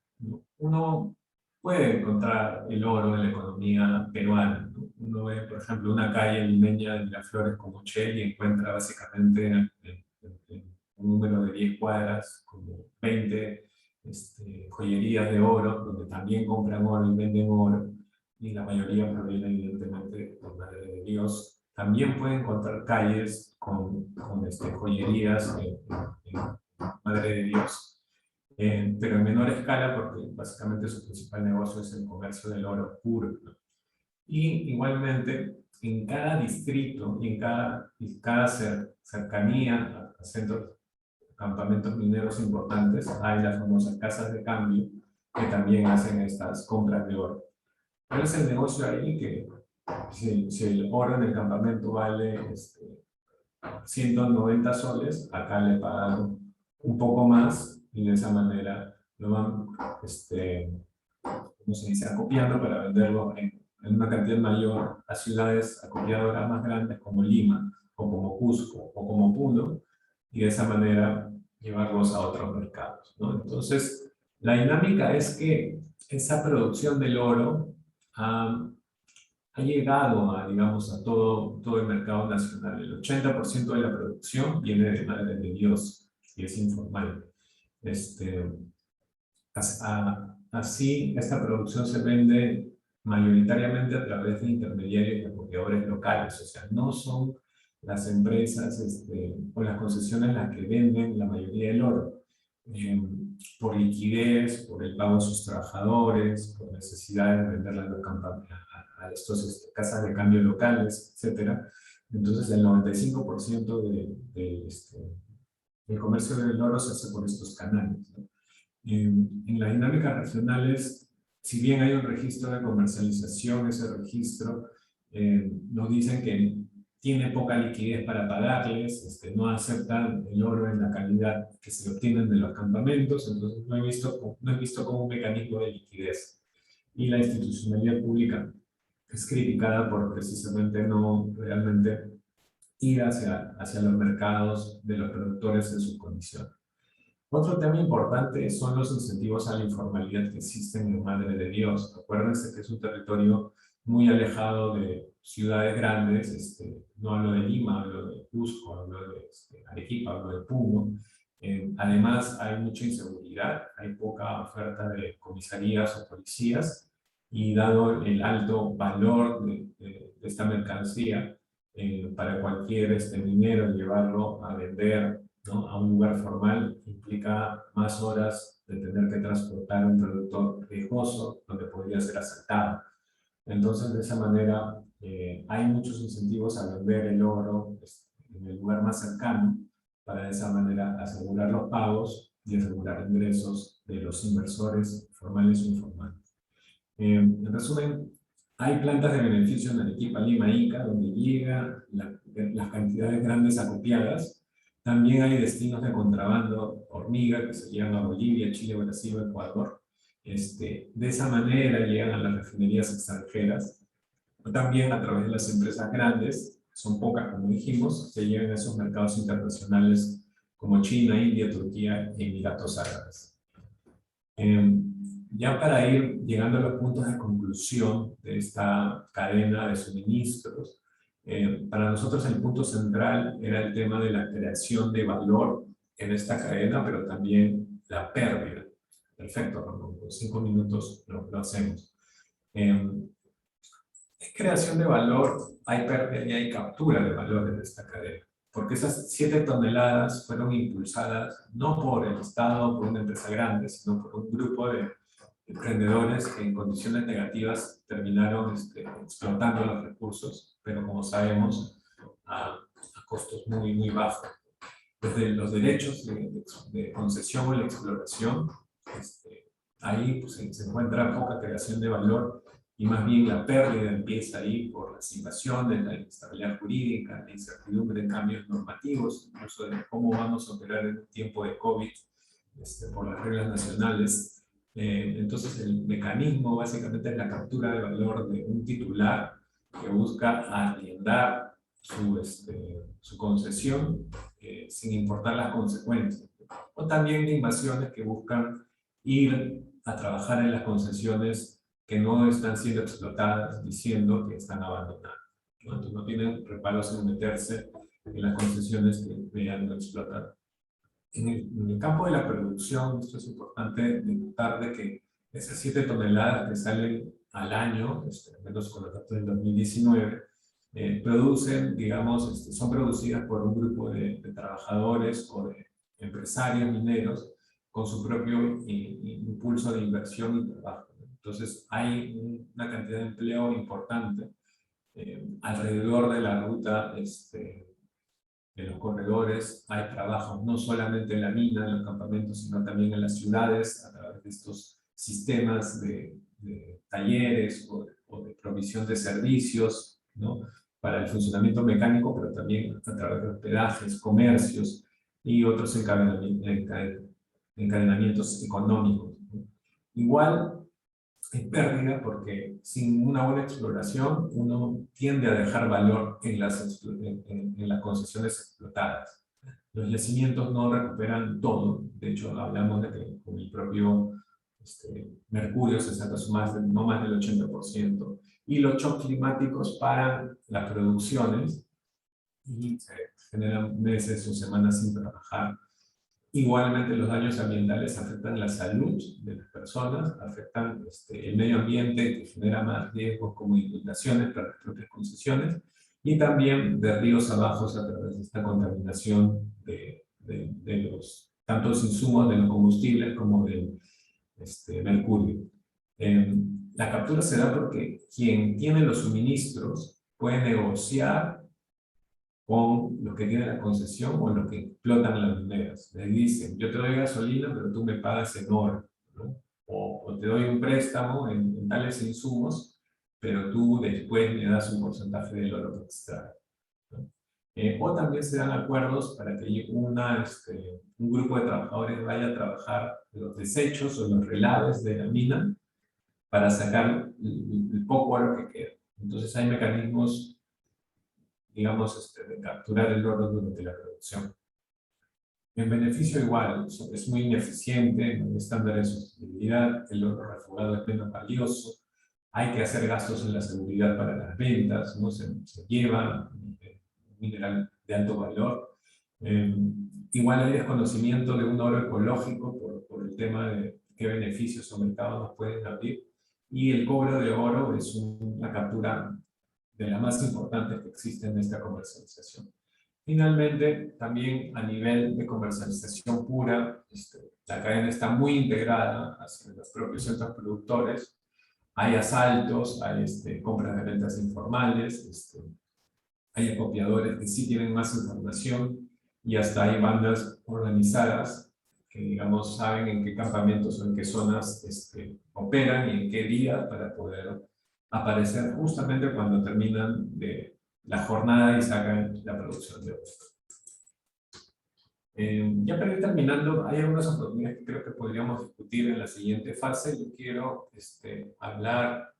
Uno puede encontrar el oro en la economía peruana, ¿no? Uno ve, por ejemplo, una calle limeña de Miraflores como Che y encuentra básicamente en un número de 10 cuadras, como 20 joyerías de oro, donde también compran oro y venden oro, y la mayoría proviene evidentemente de Madre de Dios. También pueden encontrar calles con joyerías en Madre de Dios, pero en menor escala porque básicamente su principal negocio es el comercio del oro puro, ¿no? Y igualmente, en cada distrito y en cada cercanía a centros, campamentos mineros importantes, hay las famosas casas de cambio que también hacen estas compras de oro. ¿Cuál es el negocio ahí? Que si el oro en el campamento vale 190 soles, acá le pagaron un poco más y de esa manera lo van, ¿cómo se dice?, acopiando para venderlo en una cantidad mayor a ciudades acopiadoras más grandes como Lima, o como Cusco, o como Puno, y de esa manera llevarlos a otros mercados, ¿no? Entonces, la dinámica es que esa producción del oro ha llegado a, digamos, a todo el mercado nacional. El 80% de la producción viene de Madre de Dios y es informal. Así, esta producción se vende mayoritariamente a través de intermediarios y acopladores locales, o sea, no son las empresas o las concesiones las que venden la mayoría del oro. Por liquidez, por el pago de sus trabajadores, por necesidad de venderla a estas casas de cambio locales, etc. Entonces, el 95% del comercio del oro se hace por estos canales, ¿no? En las dinámicas regionales, si bien hay un registro de comercialización, ese registro nos dicen que tiene poca liquidez para pagarles, no aceptan el oro en la calidad que se obtienen de los campamentos, entonces no he visto como un mecanismo de liquidez. Y la institucionalidad pública es criticada por precisamente no realmente ir hacia los mercados de los productores en sus condiciones. Otro tema importante son los incentivos a la informalidad que existen en Madre de Dios. Acuérdense que es un territorio muy alejado de ciudades grandes, no hablo de Lima, hablo de Cusco, hablo de Arequipa, hablo de Puno. Además, hay mucha inseguridad, hay poca oferta de comisarías o policías, y dado el alto valor de esta mercancía, para cualquier minero llevarlo a vender, ¿no?, a un lugar formal implica más horas de tener que transportar un producto riesgoso donde podría ser asaltado. Entonces, de esa manera, hay muchos incentivos a vender el oro en el lugar más cercano para de esa manera asegurar los pagos y asegurar ingresos de los inversores formales o informales. En resumen, hay plantas de beneficio en Arequipa, Lima, Ica, donde llegan las cantidades grandes acopiadas. También hay destinos de contrabando hormiga que se llevan a Bolivia, Chile, Brasil, Ecuador. De esa manera llegan a las refinerías extranjeras. También a través de las empresas grandes, son pocas como dijimos, se llegan a esos mercados internacionales como China, India, Turquía y Emiratos Árabes. Ya para ir llegando a los puntos de conclusión de esta cadena de suministros, para nosotros el punto central era el tema de la creación de valor en esta cadena, pero también la pérdida. Perfecto, Ramón, con 5 minutos lo hacemos. En creación de valor hay pérdida y hay captura de valor en esta cadena, porque esas 7 toneladas fueron impulsadas no por el Estado o por una empresa grande, sino por un grupo de emprendedores que en condiciones negativas terminaron explotando los recursos, pero como sabemos, a costos muy, muy bajos. Desde los derechos de concesión o la exploración, ahí pues, se encuentra poca creación de valor y más bien la pérdida empieza ahí por las invasiones, la inestabilidad jurídica, la incertidumbre de cambios normativos, incluso de cómo vamos a operar en un tiempo de COVID por las reglas nacionales. Entonces el mecanismo básicamente es la captura de valor de un titular que busca arriendar su concesión sin importar las consecuencias. O también de invasiones que buscan ir a trabajar en las concesiones que no están siendo explotadas diciendo que están abandonadas, ¿no? Entonces no tienen reparos en meterse en las concesiones que vean no explotar. En el campo de la producción, esto es importante notar de que esas 7 toneladas que salen al año, al menos con los datos del 2019, producen, digamos, son producidas por un grupo de trabajadores o de empresarios mineros con su propio impulso de inversión y trabajo. Entonces hay una cantidad de empleo importante alrededor de la ruta de los corredores. Hay trabajos no solamente en la mina, en los campamentos, sino también en las ciudades a través de estos sistemas de talleres o de provisión de servicios, ¿no?, para el funcionamiento mecánico, pero también a través de hospedajes, comercios y otros encadenamientos económicos. Igual es pérdida porque sin una buena exploración uno tiende a dejar valor en las concesiones explotadas. Los yacimientos no recuperan todo, de hecho hablamos de que con el propio mercurio se saca no más del 80%, y los shocks climáticos paran las producciones y se generan meses o semanas sin trabajar. Igualmente los daños ambientales afectan la salud de las personas, afectan el medio ambiente, que genera más riesgos como inundaciones para las propias concesiones, y también de ríos abajo a través de esta contaminación de los tantos insumos de los combustibles como del mercurio. La captura se da porque quien tiene los suministros puede negociar con los que tienen la concesión o los que explotan las mineras. Les dicen, yo te doy gasolina, pero tú me pagas en oro, ¿no? O te doy un préstamo en tales insumos, pero tú después me das un porcentaje del oro que extrae, ¿no? O también se dan acuerdos para que un grupo de trabajadores vaya a trabajar los desechos o los relaves de la mina para sacar el poco oro que queda. Entonces hay mecanismos, digamos, de capturar el oro durante la producción. En beneficio igual, es muy ineficiente, no hay estándares de sostenibilidad, el oro refugado es menos valioso, hay que hacer gastos en la seguridad para las ventas, ¿no? Se lleva un mineral de alto valor. Igual hay desconocimiento de un oro ecológico por el tema de qué beneficios o mercados nos pueden abrir, y el cobro de oro es una captura de las más importantes que existen en esta comercialización. Finalmente, también a nivel de comercialización pura, la cadena está muy integrada hacia los propios centros productores. Hay asaltos, hay compras de ventas informales, hay acopiadores que sí tienen más información, y hasta hay bandas organizadas que, digamos, saben en qué campamentos o en qué zonas operan y en qué días para poder aparecer justamente cuando terminan de la jornada y sacan la producción de oro. Ya para ir terminando, hay algunas oportunidades que creo que podríamos discutir en la siguiente fase. Yo quiero hablar,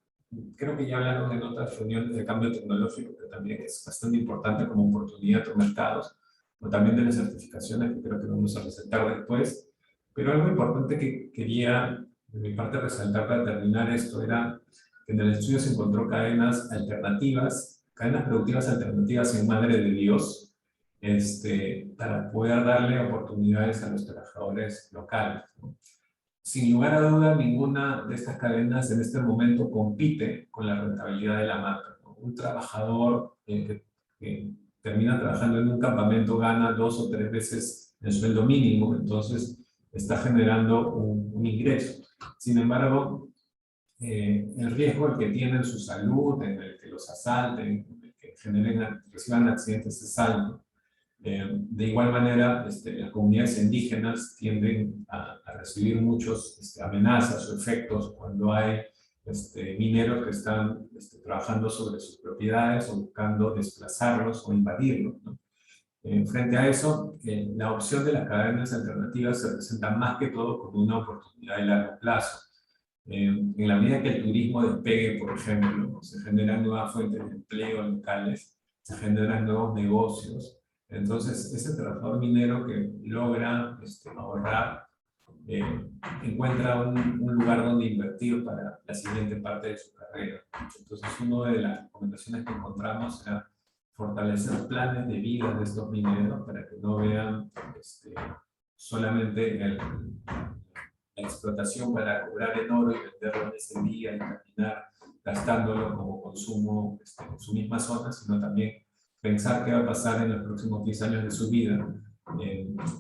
creo que ya hablaron en otras reuniones de cambio tecnológico, que también es bastante importante como oportunidad de mercados, o también de las certificaciones, que creo que vamos a resaltar después. Pero algo importante que quería, de mi parte, resaltar para terminar esto era que en el estudio se encontró cadenas alternativas, cadenas productivas alternativas en Madre de Dios, para poder darle oportunidades a los trabajadores locales, ¿no? Sin lugar a duda, ninguna de estas cadenas en este momento compite con la rentabilidad de la marca, ¿no? Un trabajador que termina trabajando en un campamento gana 2 o 3 veces el sueldo mínimo, entonces está generando un ingreso. Sin embargo, el riesgo el que tienen su salud, en el que los asalten, en el que reciban accidentes es alto. De igual manera, las comunidades indígenas tienden a recibir muchas amenazas o efectos cuando hay mineros que están trabajando sobre sus propiedades o buscando desplazarlos o invadirlos, ¿no? Frente a eso, la opción de las cadenas alternativas se presenta más que todo como una oportunidad de largo plazo. En la medida que el turismo despegue, por ejemplo, se generan nuevas fuentes de empleo locales, se generan nuevos negocios. Entonces, ese trabajador minero que logra ahorrar, encuentra un lugar donde invertir para la siguiente parte de su carrera. Entonces, una de las recomendaciones que encontramos era fortalecer planes de vida de estos mineros para que no vean solamente la explotación para cobrar en oro y venderlo en ese día y terminar gastándolo como consumo en su misma zona, sino también pensar qué va a pasar en los próximos 10 años de su vida,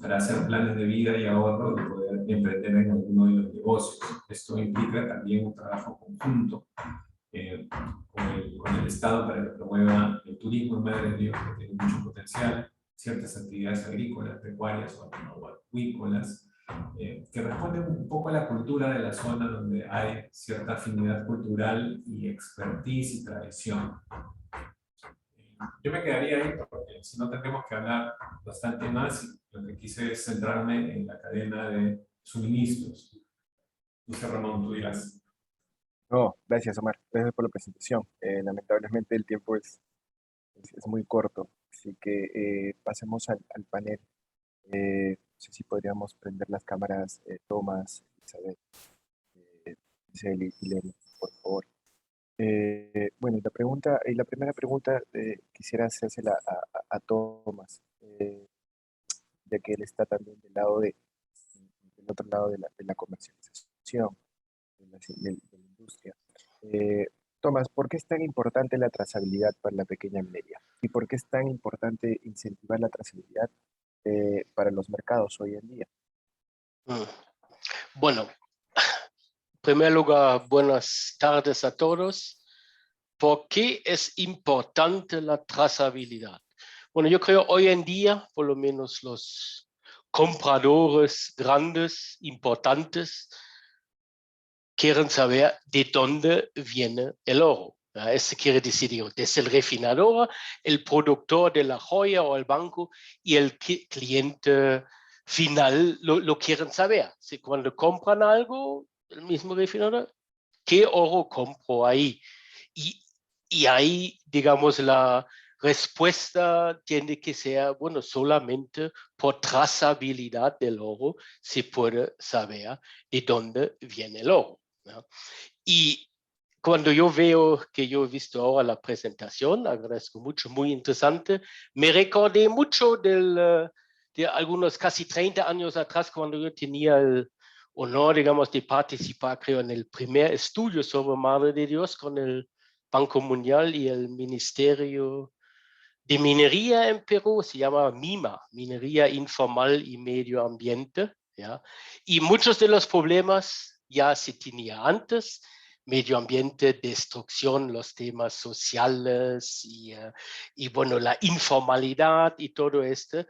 para hacer planes de vida y ahorro y poder emprender en alguno de los negocios. Esto implica también un trabajo conjunto con el Estado para que promueva el turismo en Madre de Dios, que tiene mucho potencial, ciertas actividades agrícolas, pecuarias o acuícolas, que responden un poco a la cultura de la zona donde hay cierta afinidad cultural y expertise y tradición. yo me quedaría ahí porque si no tendremos que hablar bastante más. Y lo que quise es centrarme en la cadena de suministros. No sé, Ramón, tú dirás. No, gracias, Omar. Gracias por la presentación. Lamentablemente el tiempo es muy corto, así que pasemos al panel. No sé si podríamos prender las cámaras, Tomás, Isabel, Giselle y Lenny, por favor. Bueno, la primera pregunta quisiera hacérsela a Tomás, ya que él está también del otro lado de la comercialización, de la industria. Tomás, ¿por qué es tan importante la trazabilidad para la pequeña minería? ¿Y por qué es tan importante incentivar la trazabilidad para los mercados hoy en día? Mm. Bueno, en primer lugar, buenas tardes a todos. ¿Por qué es importante la trazabilidad? Bueno, yo creo hoy en día, por lo menos los compradores grandes, importantes, quieren saber de dónde viene el oro. Eso quiere decir, desde el refinador, el productor de la joya o el banco y el cliente final lo quieren saber. Si cuando compran algo, el mismo refinador, ¿qué oro compro ahí? Y ahí, digamos, la respuesta tiene que ser, bueno, solamente por trazabilidad del oro se puede saber de dónde viene el oro, ¿no? Y cuando yo veo que yo he visto ahora la presentación, agradezco mucho, muy interesante, me recordé mucho de algunos casi 30 años atrás, cuando yo tenía el honor, digamos, de participar, creo, en el primer estudio sobre Madre de Dios con el Banco Mundial y el Ministerio de Minería en Perú, se llama MIMA, Minería Informal y Medio Ambiente, ¿ya? Y muchos de los problemas ya se tenía antes, medio ambiente, destrucción, los temas sociales y bueno, la informalidad y todo esto.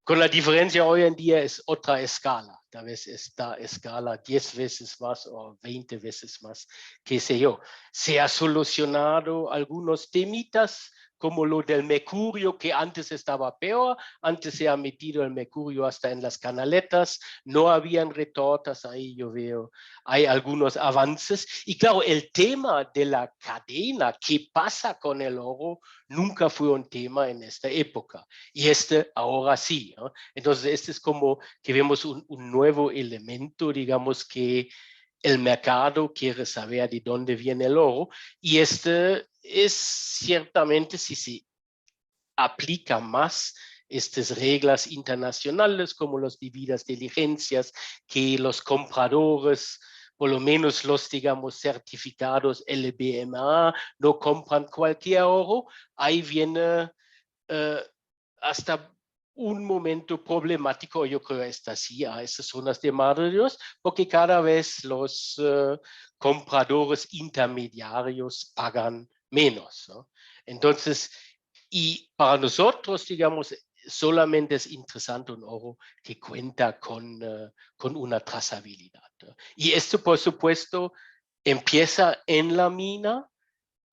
Con la diferencia hoy en día es otra escala, tal vez esta escala 10 veces más o 20 veces más, qué sé yo. Se ha solucionado algunos temitas como lo del mercurio, que antes estaba peor, antes se ha metido el mercurio hasta en las canaletas, no habían retortas, ahí yo veo, hay algunos avances. Y claro, el tema de la cadena, qué pasa con el oro, nunca fue un tema en esta época. Y ahora sí, ¿no? Entonces, este es como que vemos un nuevo elemento, digamos, que el mercado quiere saber de dónde viene el oro. Y este es ciertamente, si se aplica más estas reglas internacionales como las debidas diligencias, que los compradores, por lo menos los, digamos, certificados LBMA, no compran cualquier oro, ahí viene hasta un momento problemático, yo creo, está así a esas zonas de Madre de Dios, porque cada vez los compradores intermediarios pagan menos, ¿no? Entonces, y para nosotros, digamos, solamente es interesante un oro que cuenta con una trazabilidad, ¿no? Y esto, por supuesto, empieza en la mina,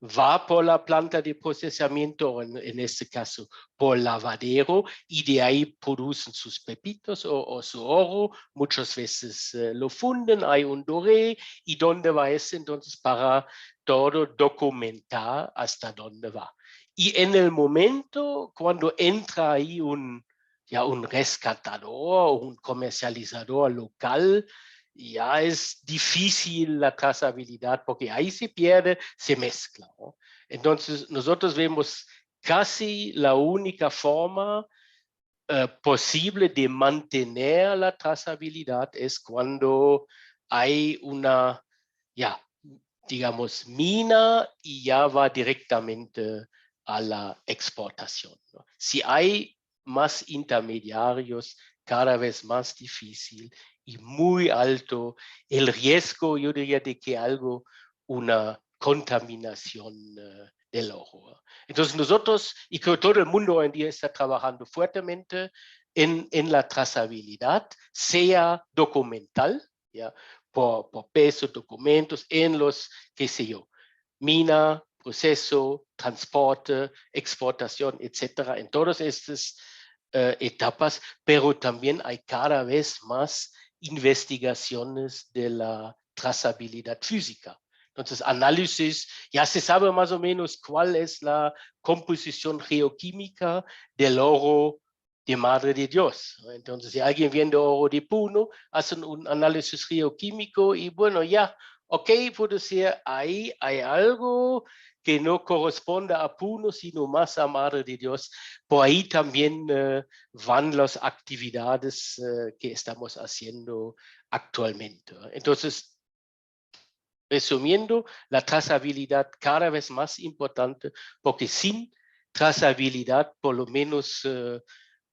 va por la planta de procesamiento, en este caso por lavadero, y de ahí producen sus pepitos o su oro, muchas veces lo funden, hay un doré, y dónde va eso entonces para todo documentar hasta dónde va. Y en el momento cuando entra ahí un rescatador o un comercializador local, ya es difícil la trazabilidad porque ahí se pierde, se mezcla, ¿no? Entonces, nosotros vemos casi la única forma posible de mantener la trazabilidad es cuando hay una, digamos, mina y ya va directamente a la exportación, ¿no? Si hay más intermediarios, cada vez más difícil y muy alto el riesgo, yo diría, de que una contaminación del oro. Entonces nosotros, y creo que todo el mundo hoy en día está trabajando fuertemente en la trazabilidad, sea documental, ¿ya? Por peso, documentos, en los, qué sé yo, mina, proceso, transporte, exportación, etcétera, en todas estas etapas, pero también hay cada vez más investigaciones de la trazabilidad física. Entonces, análisis, ya se sabe más o menos cuál es la composición geoquímica del oro de Madre de Dios. Entonces, si alguien viene oro de Puno, hacen un análisis geoquímico y bueno, ya, ok, puede ser ahí hay algo que no corresponde a Puno, sino más a Madre de Dios. Por ahí también van las actividades que estamos haciendo actualmente. Entonces, resumiendo, la trazabilidad cada vez más importante, porque sin trazabilidad, por lo menos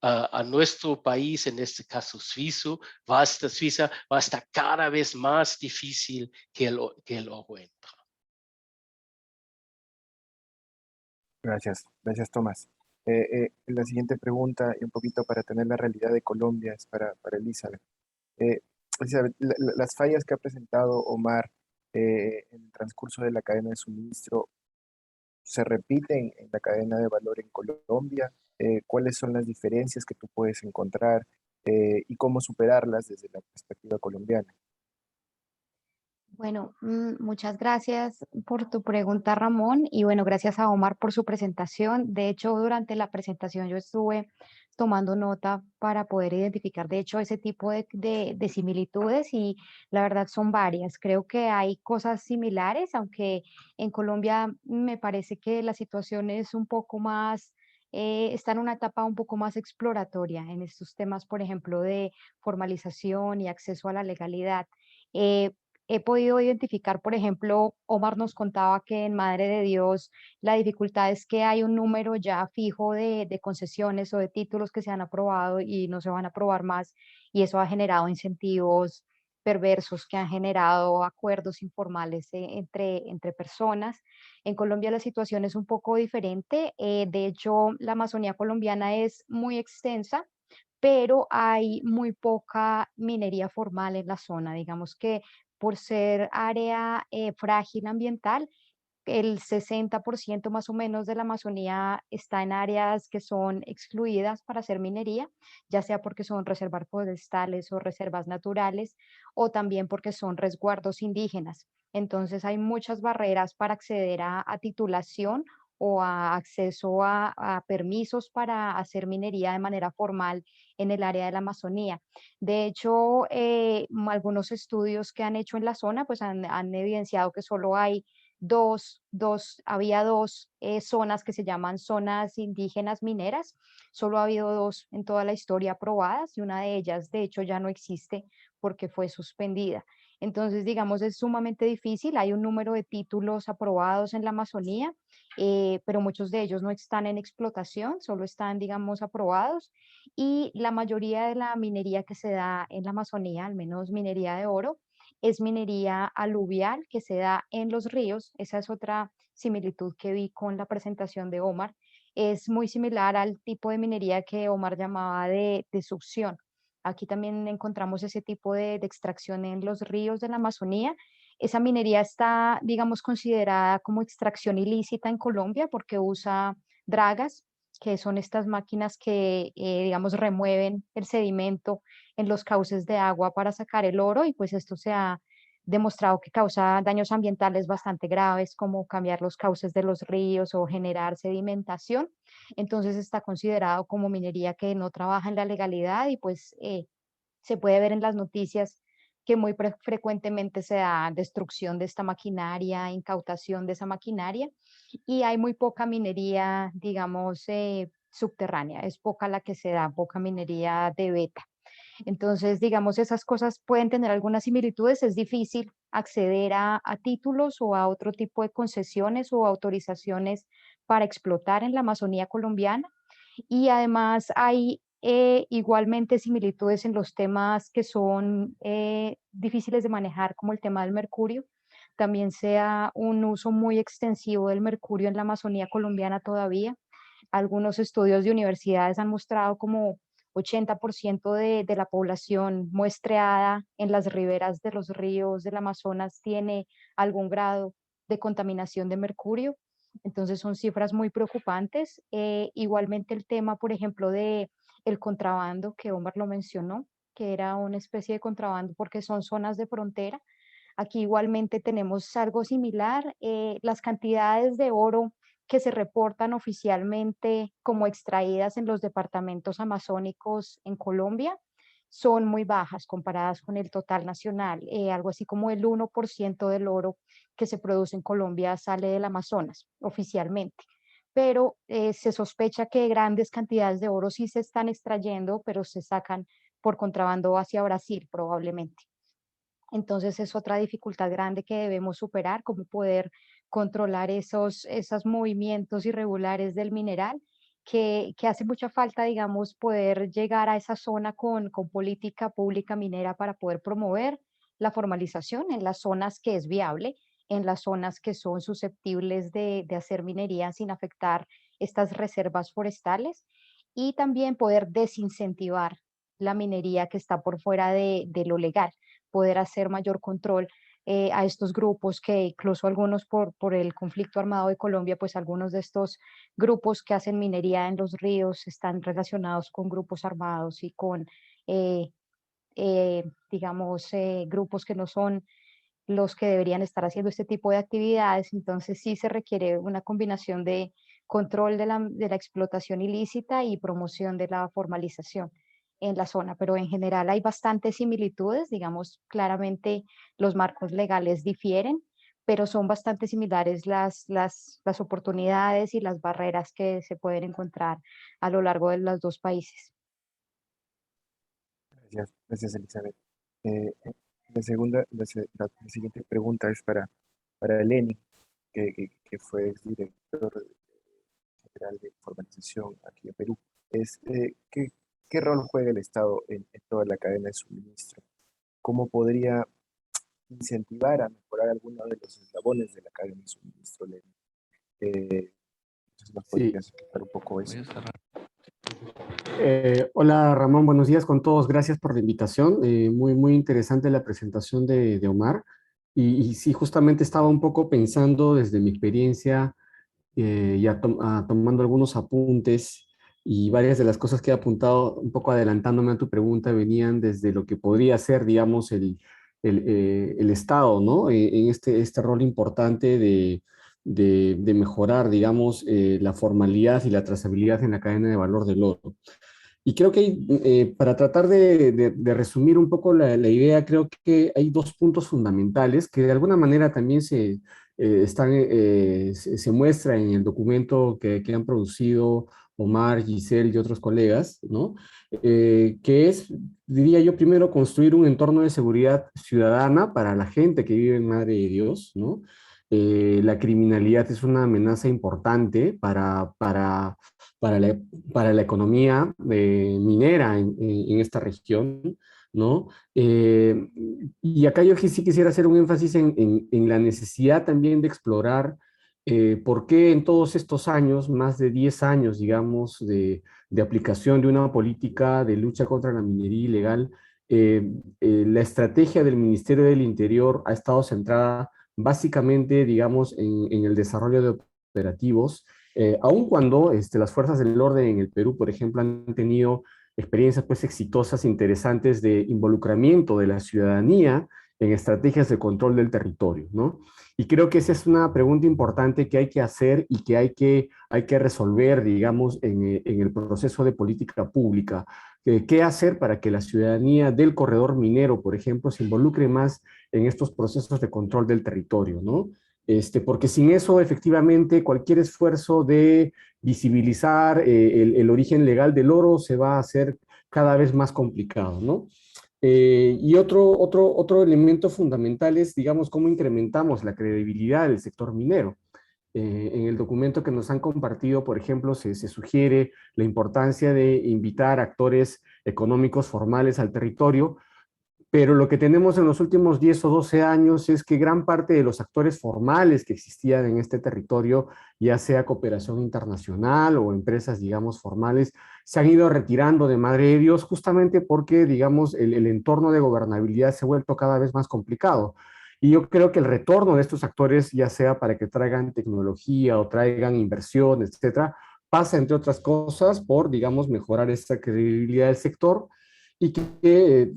a nuestro país, en este caso Suiza, va a estar cada vez más difícil que el oro entra. Gracias, gracias Tomás. La siguiente pregunta, y un poquito para tener la realidad de Colombia, es para Elizabeth. Elizabeth, las fallas que ha presentado Omar en el transcurso de la cadena de suministro se repiten en la cadena de valor en Colombia. ¿Cuáles son las diferencias que tú puedes encontrar y cómo superarlas desde la perspectiva colombiana? Bueno, muchas gracias por tu pregunta, Ramón, y bueno, gracias a Omar por su presentación. De hecho, durante la presentación yo estuve tomando nota para poder identificar, de hecho, ese tipo de similitudes y la verdad son varias. Creo que hay cosas similares, aunque en Colombia me parece que la situación es un poco más, está en una etapa un poco más exploratoria en estos temas, por ejemplo, de formalización y acceso a la legalidad. Eh, He podido identificar, por ejemplo, Omar nos contaba que en Madre de Dios la dificultad es que hay un número ya fijo de concesiones o de títulos que se han aprobado y no se van a aprobar más, y eso ha generado incentivos perversos que han generado acuerdos informales entre personas. En Colombia la situación es un poco diferente. De hecho, la Amazonía colombiana es muy extensa, pero hay muy poca minería formal en la zona. Digamos que por ser área frágil ambiental, el 60% más o menos de la Amazonía está en áreas que son excluidas para hacer minería, ya sea porque son reservas forestales o reservas naturales, o también porque son resguardos indígenas. Entonces hay muchas barreras para acceder a titulación o a acceso a permisos para hacer minería de manera formal en el área de la Amazonía. De hecho, algunos estudios que han hecho en la zona pues han evidenciado que solo hay había dos zonas que se llaman zonas indígenas mineras. Solo ha habido dos en toda la historia aprobadas y una de ellas, de hecho, ya no existe porque fue suspendida. Entonces, digamos, es sumamente difícil. Hay un número de títulos aprobados en la Amazonía, pero muchos de ellos no están en explotación, solo están, digamos, aprobados. Y la mayoría de la minería que se da en la Amazonía, al menos minería de oro, es minería aluvial que se da en los ríos. Esa es otra similitud que vi con la presentación de Omar. Es muy similar al tipo de minería que Omar llamaba de succión. Aquí también encontramos ese tipo de extracción en los ríos de la Amazonía. Esa minería está, digamos, considerada como extracción ilícita en Colombia porque usa dragas, que son estas máquinas que, digamos, remueven el sedimento en los cauces de agua para sacar el oro, y pues esto se ha demostrado que causa daños ambientales bastante graves, como cambiar los cauces de los ríos o generar sedimentación. Entonces está considerado como minería que no trabaja en la legalidad y pues se puede ver en las noticias que muy frecuentemente se da destrucción de esta maquinaria, incautación de esa maquinaria, y hay muy poca minería, digamos, subterránea. Es poca la que se da, poca minería de beta. Entonces, digamos, esas cosas pueden tener algunas similitudes. Es difícil acceder a títulos o a otro tipo de concesiones o autorizaciones para explotar en la Amazonía colombiana. Y además hay igualmente similitudes en los temas que son difíciles de manejar, como el tema del mercurio. También sea un uso muy extensivo del mercurio en la Amazonía colombiana todavía. Algunos estudios de universidades han mostrado como 80% de la población muestreada en las riberas de los ríos del Amazonas tiene algún grado de contaminación de mercurio. Entonces son cifras muy preocupantes. Igualmente el tema, por ejemplo, de el contrabando, que Omar lo mencionó, que era una especie de contrabando porque son zonas de frontera. Aquí igualmente tenemos algo similar. Las cantidades de oro que se reportan oficialmente como extraídas en los departamentos amazónicos en Colombia son muy bajas comparadas con el total nacional. Algo así como el 1% del oro que se produce en Colombia sale del Amazonas oficialmente. Pero se sospecha que grandes cantidades de oro sí se están extrayendo, pero se sacan por contrabando hacia Brasil probablemente. Entonces es otra dificultad grande que debemos superar, cómo poder controlar esos movimientos irregulares del mineral, que hace mucha falta, digamos, poder llegar a esa zona con política pública minera para poder promover la formalización en las zonas que es viable, en las zonas que son susceptibles de hacer minería sin afectar estas reservas forestales y también poder desincentivar la minería que está por fuera de lo legal, poder hacer mayor control a estos grupos que incluso algunos por el conflicto armado de Colombia, pues algunos de estos grupos que hacen minería en los ríos están relacionados con grupos armados y con, eh, digamos, grupos que no son los que deberían estar haciendo este tipo de actividades. Entonces sí se requiere una combinación de control de la explotación ilícita y promoción de la formalización en la zona, pero en general hay bastantes similitudes, digamos, claramente los marcos legales difieren, pero son bastante similares las oportunidades y las barreras que se pueden encontrar a lo largo de los dos países. Gracias, Elizabeth. La siguiente pregunta es para Lenny, que fue director general de formalización aquí en Perú. ¿Qué rol juega el Estado en toda la cadena de suministro? ¿Cómo podría incentivar a mejorar algunos de los eslabones de la cadena de suministro, Lenny? Entonces, ¿nos Sí. podrías explicar un poco eso? Hola Ramón, buenos días con todos. Gracias por la invitación. Muy interesante la presentación de Omar. Y sí, justamente estaba un poco pensando desde mi experiencia tomando algunos apuntes y varias de las cosas que he apuntado, un poco adelantándome a tu pregunta, venían desde lo que podría ser, digamos, el Estado, ¿no? En este rol importante de mejorar, digamos, la formalidad y la trazabilidad en la cadena de valor del oro. Y creo que para tratar de resumir un poco la idea, creo que hay dos puntos fundamentales que de alguna manera también se muestra en el documento que han producido Omar, Giselle y otros colegas, ¿no? Que es, diría yo, primero construir un entorno de seguridad ciudadana para la gente que vive en Madre de Dios, ¿no? La criminalidad es una amenaza importante para la economía minera en esta región, ¿no? Y acá yo sí quisiera hacer un énfasis en la necesidad también de explorar por qué en todos estos años, más de 10 años, digamos, de aplicación de una política de lucha contra la minería ilegal, la estrategia del Ministerio del Interior ha estado centrada básicamente, digamos, en el desarrollo de operativos, aun cuando las fuerzas del orden en el Perú, por ejemplo, han tenido experiencias pues exitosas, interesantes de involucramiento de la ciudadanía en estrategias de control del territorio, ¿no? Y creo que esa es una pregunta importante que hay que hacer y que hay que resolver, digamos, en el proceso de política pública. ¿Qué hacer para que la ciudadanía del corredor minero, por ejemplo, se involucre más en estos procesos de control del territorio, ¿no? Porque sin eso, efectivamente, cualquier esfuerzo de visibilizar el origen legal del oro se va a hacer cada vez más complicado, ¿no? Y otro elemento fundamental es, digamos, cómo incrementamos la credibilidad del sector minero. En el documento que nos han compartido, por ejemplo, se sugiere la importancia de invitar actores económicos formales al territorio, pero lo que tenemos en los últimos 10 o 12 años es que gran parte de los actores formales que existían en este territorio, ya sea cooperación internacional o empresas, digamos, formales, se han ido retirando de Madre de Dios justamente porque, digamos, el entorno de gobernabilidad se ha vuelto cada vez más complicado. Y yo creo que el retorno de estos actores, ya sea para que traigan tecnología o traigan inversión, etcétera, pasa, entre otras cosas, por, digamos, mejorar esta credibilidad del sector y que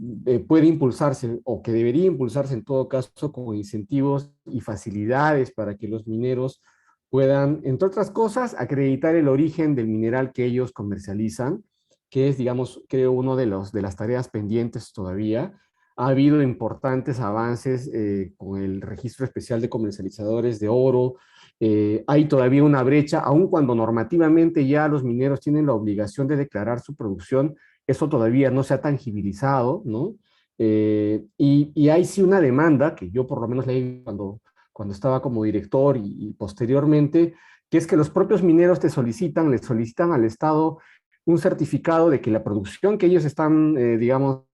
puede impulsarse o que debería impulsarse en todo caso con incentivos y facilidades para que los mineros puedan, entre otras cosas, acreditar el origen del mineral que ellos comercializan, que es, digamos, creo, uno de las tareas pendientes todavía. Ha habido importantes avances con el registro especial de comercializadores de oro. Hay todavía una brecha, aun cuando normativamente ya los mineros tienen la obligación de declarar su producción, eso todavía no se ha tangibilizado, ¿no? Y hay sí una demanda, que yo por lo menos leí cuando estaba como director y posteriormente, que es que los propios mineros le solicitan al Estado un certificado de que la producción que ellos están, digamos,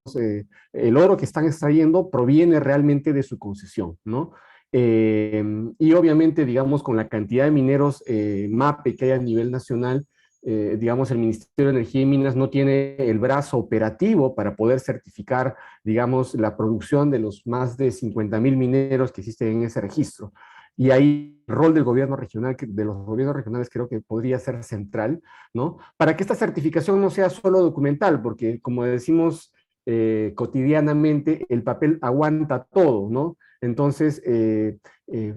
el oro que están extrayendo proviene realmente de su concesión, ¿no? Y obviamente, digamos, con la cantidad de mineros MAPE que hay a nivel nacional, digamos, el Ministerio de Energía y Minas no tiene el brazo operativo para poder certificar, digamos, la producción de los más de 50,000 mineros que existen en ese registro. Y ahí el rol del gobierno regional, de los gobiernos regionales, creo que podría ser central, ¿no? Para que esta certificación no sea solo documental, porque como decimos cotidianamente, el papel aguanta todo, ¿no? Entonces,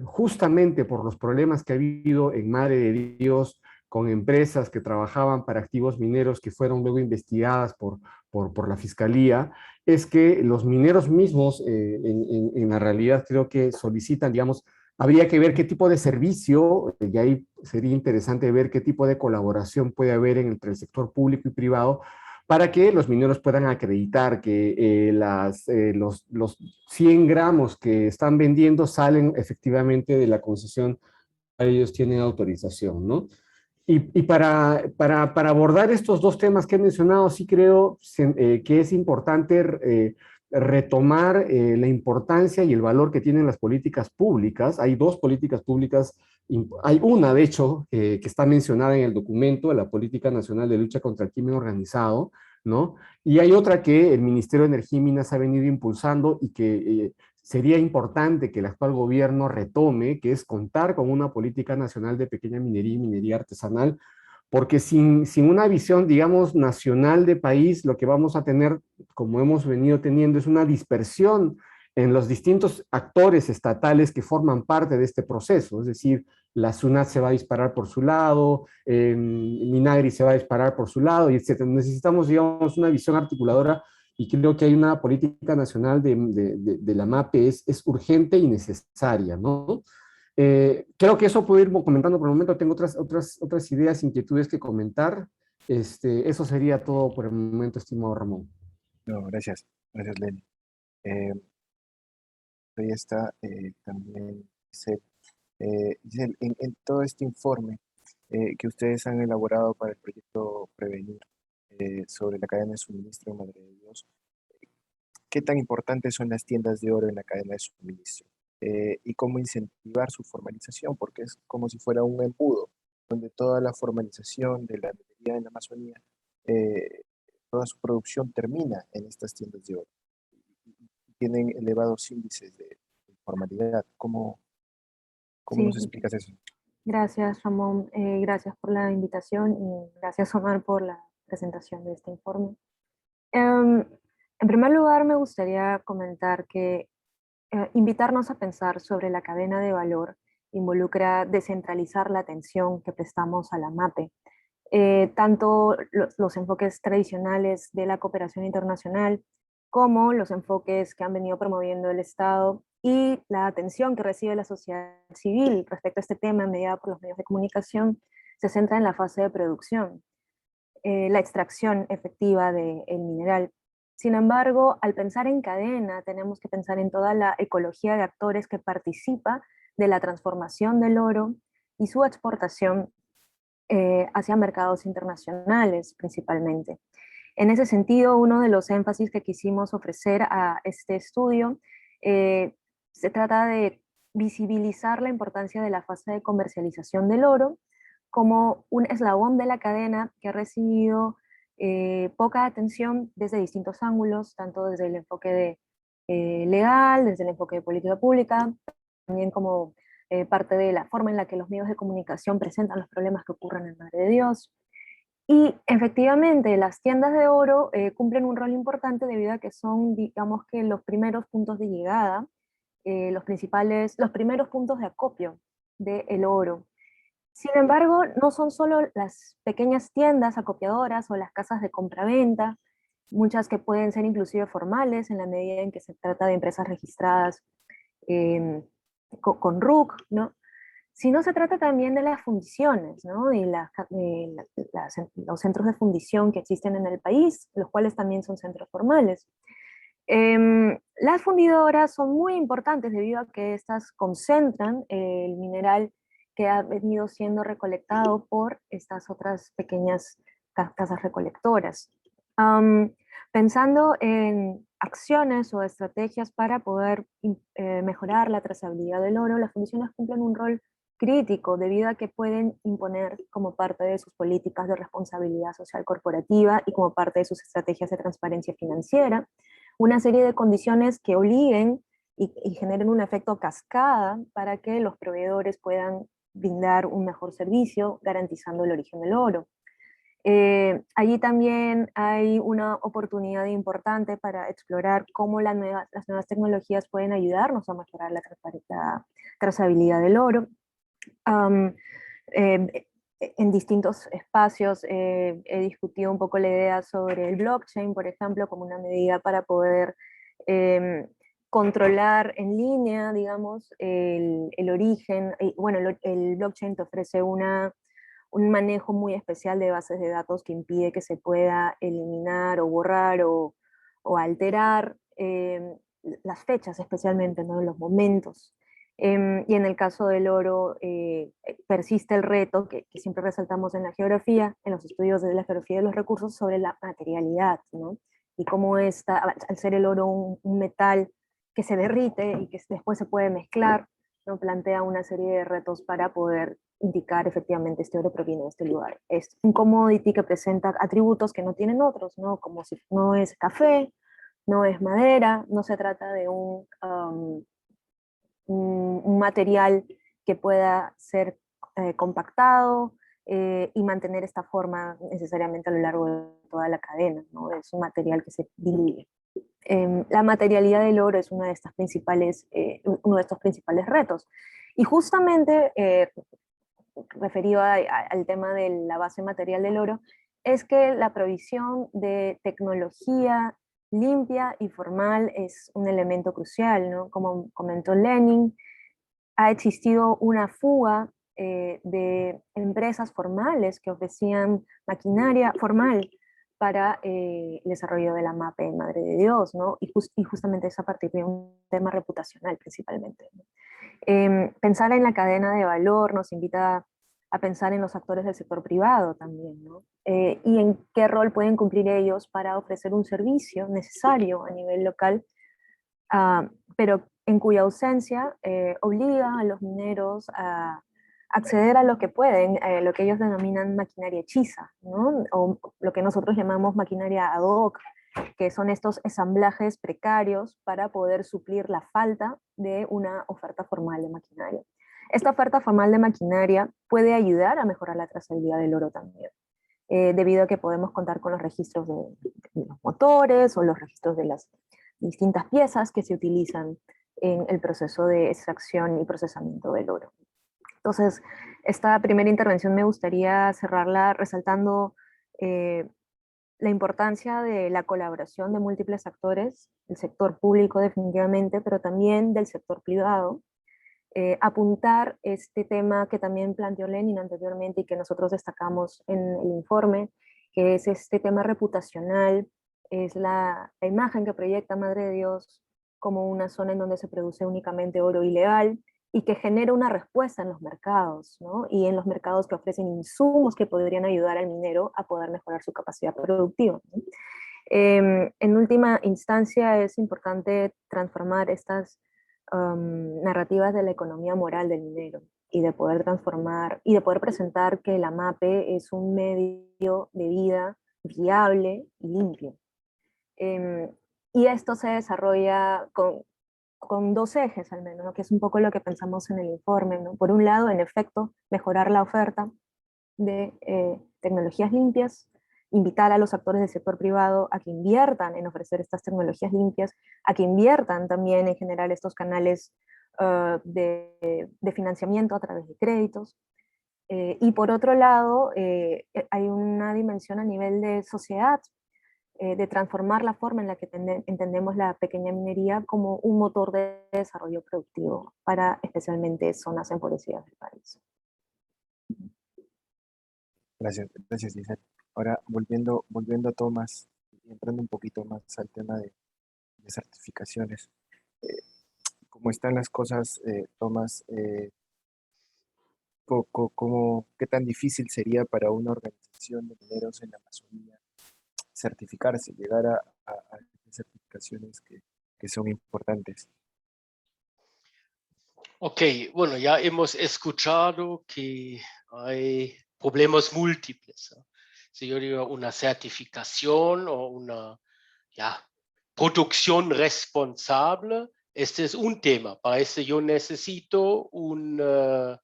justamente por los problemas que ha habido en Madre de Dios, con empresas que trabajaban para activos mineros que fueron luego investigadas por la fiscalía, es que los mineros mismos, en la realidad, creo que solicitan, digamos, habría que ver qué tipo de servicio, y ahí sería interesante ver qué tipo de colaboración puede haber entre el sector público y privado para que los mineros puedan acreditar que los 100 gramos que están vendiendo salen efectivamente de la concesión, ellos tienen autorización, ¿no? Y para abordar estos dos temas que he mencionado, sí creo que es importante retomar la importancia y el valor que tienen las políticas públicas. Hay dos políticas públicas, hay una, de hecho, que está mencionada en el documento, la Política Nacional de Lucha contra el Crimen Organizado, ¿no? Y hay otra que el Ministerio de Energía y Minas ha venido impulsando y que sería importante que el actual gobierno retome, que es contar con una política nacional de pequeña minería y minería artesanal, porque sin una visión, digamos, nacional de país, lo que vamos a tener, como hemos venido teniendo, es una dispersión en los distintos actores estatales que forman parte de este proceso, es decir, la SUNAT se va a disparar por su lado, Minagri se va a disparar por su lado, y etc. Necesitamos, digamos, una visión articuladora y creo que hay una política nacional de la MAPE es urgente y necesaria, ¿no? Creo que eso puedo ir comentando por el momento, tengo otras ideas, inquietudes que comentar. Eso sería todo por el momento, estimado Ramón. No, gracias. Gracias, Lenny. Ahí está también Giselle. Giselle, en todo este informe que ustedes han elaborado para el proyecto Prevenir sobre la cadena de suministro en Madre de Dios, ¿qué tan importantes son las tiendas de oro en la cadena de suministro? Y cómo incentivar su formalización, porque es como si fuera un embudo, donde toda la formalización de la minería en la Amazonía, eh, toda su producción termina en estas tiendas de oro. Tienen elevados índices de informalidad. ¿Cómo Sí, nos explicas eso? gracias Ramón, gracias por la invitación y gracias Omar por la presentación de este informe. En primer lugar, me gustaría comentar que invitarnos a pensar sobre la cadena de valor involucra descentralizar la atención que prestamos a la MAPE. Tanto los enfoques tradicionales de la cooperación internacional como los enfoques que han venido promoviendo el Estado y la atención que recibe la sociedad civil respecto a este tema mediada por los medios de comunicación se centra en la fase de producción, la extracción efectiva del mineral. Sin embargo, al pensar en cadena, tenemos que pensar en toda la ecología de actores que participa de la transformación del oro y su exportación hacia mercados internacionales principalmente. En ese sentido, uno de los énfasis que quisimos ofrecer a este estudio se trata de visibilizar la importancia de la fase de comercialización del oro como un eslabón de la cadena que ha recibido poca atención desde distintos ángulos, tanto desde el enfoque de legal, desde el enfoque de política pública, también como parte de la forma en la que los medios de comunicación presentan los problemas que ocurren en Madre de Dios. Y efectivamente, las tiendas de oro cumplen un rol importante debido a que son, digamos que los primeros puntos de llegada, los primeros puntos de acopio del oro. Sin embargo, no son solo las pequeñas tiendas acopiadoras o las casas de compraventa, muchas que pueden ser inclusive formales en la medida en que se trata de empresas registradas con RUC, ¿no? Sino se trata también de las fundiciones, ¿no? Y los centros de fundición que existen en el país, los cuales también son centros formales. Las fundidoras son muy importantes debido a que estas concentran el mineral que ha venido siendo recolectado por estas otras pequeñas casas recolectoras. Pensando en acciones o estrategias para poder mejorar la trazabilidad del oro, las fundiciones cumplen un rol crítico debido a que pueden imponer como parte de sus políticas de responsabilidad social corporativa y como parte de sus estrategias de transparencia financiera, una serie de condiciones que obliguen y generen un efecto cascada para que los proveedores puedan brindar un mejor servicio garantizando el origen del oro. Allí también hay una oportunidad importante para explorar cómo las nuevas tecnologías pueden ayudarnos a mejorar la trazabilidad del oro. En distintos espacios he discutido un poco la idea sobre el blockchain, por ejemplo, como una medida para poder controlar en línea, digamos, el origen. Bueno, el blockchain te ofrece un manejo muy especial de bases de datos que impide que se pueda eliminar o borrar o alterar las fechas, especialmente, ¿no? Los momentos. Y en el caso del oro, persiste el reto que siempre resaltamos en la geografía, en los estudios de la geografía de los recursos, sobre la materialidad, ¿no? Y cómo esta, al ser el oro un metal que se derrite y que después se puede mezclar, ¿no? Plantea una serie de retos para poder indicar efectivamente este oro proviene de este lugar. Es un commodity que presenta atributos que no tienen otros, ¿no? Como si no es café, no es madera, no se trata de un material que pueda ser compactado y mantener esta forma necesariamente a lo largo de toda la cadena, ¿no? Es un material que se diluye. La materialidad del oro es uno de estos principales retos. Y justamente referido al tema de la base material del oro, es que la provisión de tecnología limpia y formal es un elemento crucial, ¿no? Como comentó Lenin, ha existido una fuga de empresas formales que ofrecían maquinaria formal para el desarrollo de la MAPE en Madre de Dios, ¿no? Y justamente es a partir de un tema reputacional principalmente, ¿no? Pensar en la cadena de valor nos invita a pensar en los actores del sector privado también, ¿no? Y en qué rol pueden cumplir ellos para ofrecer un servicio necesario a nivel local, pero en cuya ausencia obliga a los mineros a acceder a lo que pueden, lo que ellos denominan maquinaria hechiza, ¿no? O lo que nosotros llamamos maquinaria ad hoc, que son estos ensamblajes precarios para poder suplir la falta de una oferta formal de maquinaria. Esta oferta formal de maquinaria puede ayudar a mejorar la trazabilidad del oro también, debido a que podemos contar con los registros de los motores o los registros de las distintas piezas que se utilizan en el proceso de extracción y procesamiento del oro. Entonces, esta primera intervención me gustaría cerrarla resaltando la importancia de la colaboración de múltiples actores, el sector público definitivamente, pero también del sector privado. Apuntar este tema que también planteó Lenin anteriormente y que nosotros destacamos en el informe, que es este tema reputacional, es la imagen que proyecta Madre de Dios como una zona en donde se produce únicamente oro ilegal y que genera una respuesta en los mercados, ¿no? Y en los mercados que ofrecen insumos que podrían ayudar al minero a poder mejorar su capacidad productiva, ¿no? En última instancia es importante transformar estas narrativas de la economía moral del minero y de poder transformar y de poder presentar que la MAPE es un medio de vida viable y limpio. y esto se desarrolla con dos ejes al menos, ¿no? Que es un poco lo que pensamos en el informe, ¿no? Por un lado, en efecto, mejorar la oferta de tecnologías limpias, invitar a los actores del sector privado a que inviertan en ofrecer estas tecnologías limpias, a que inviertan también en generar estos canales de financiamiento a través de créditos. Y por otro lado, hay una dimensión a nivel de sociedad, de transformar la forma en la que entendemos la pequeña minería como un motor de desarrollo productivo para especialmente zonas empobrecidas del país. Gracias, gracias, Giselle. Ahora, volviendo a Tomás, y entrando un poquito más al tema de certificaciones. Eh, ¿Cómo están las cosas, Tomás? ¿Qué tan difícil sería para una organización de mineros en la Amazonía certificarse, llegar a certificaciones que son importantes? Ok, bueno, ya hemos escuchado que hay problemas múltiples, ¿no? Si yo digo una certificación o una producción responsable, este es un tema. Para eso yo necesito una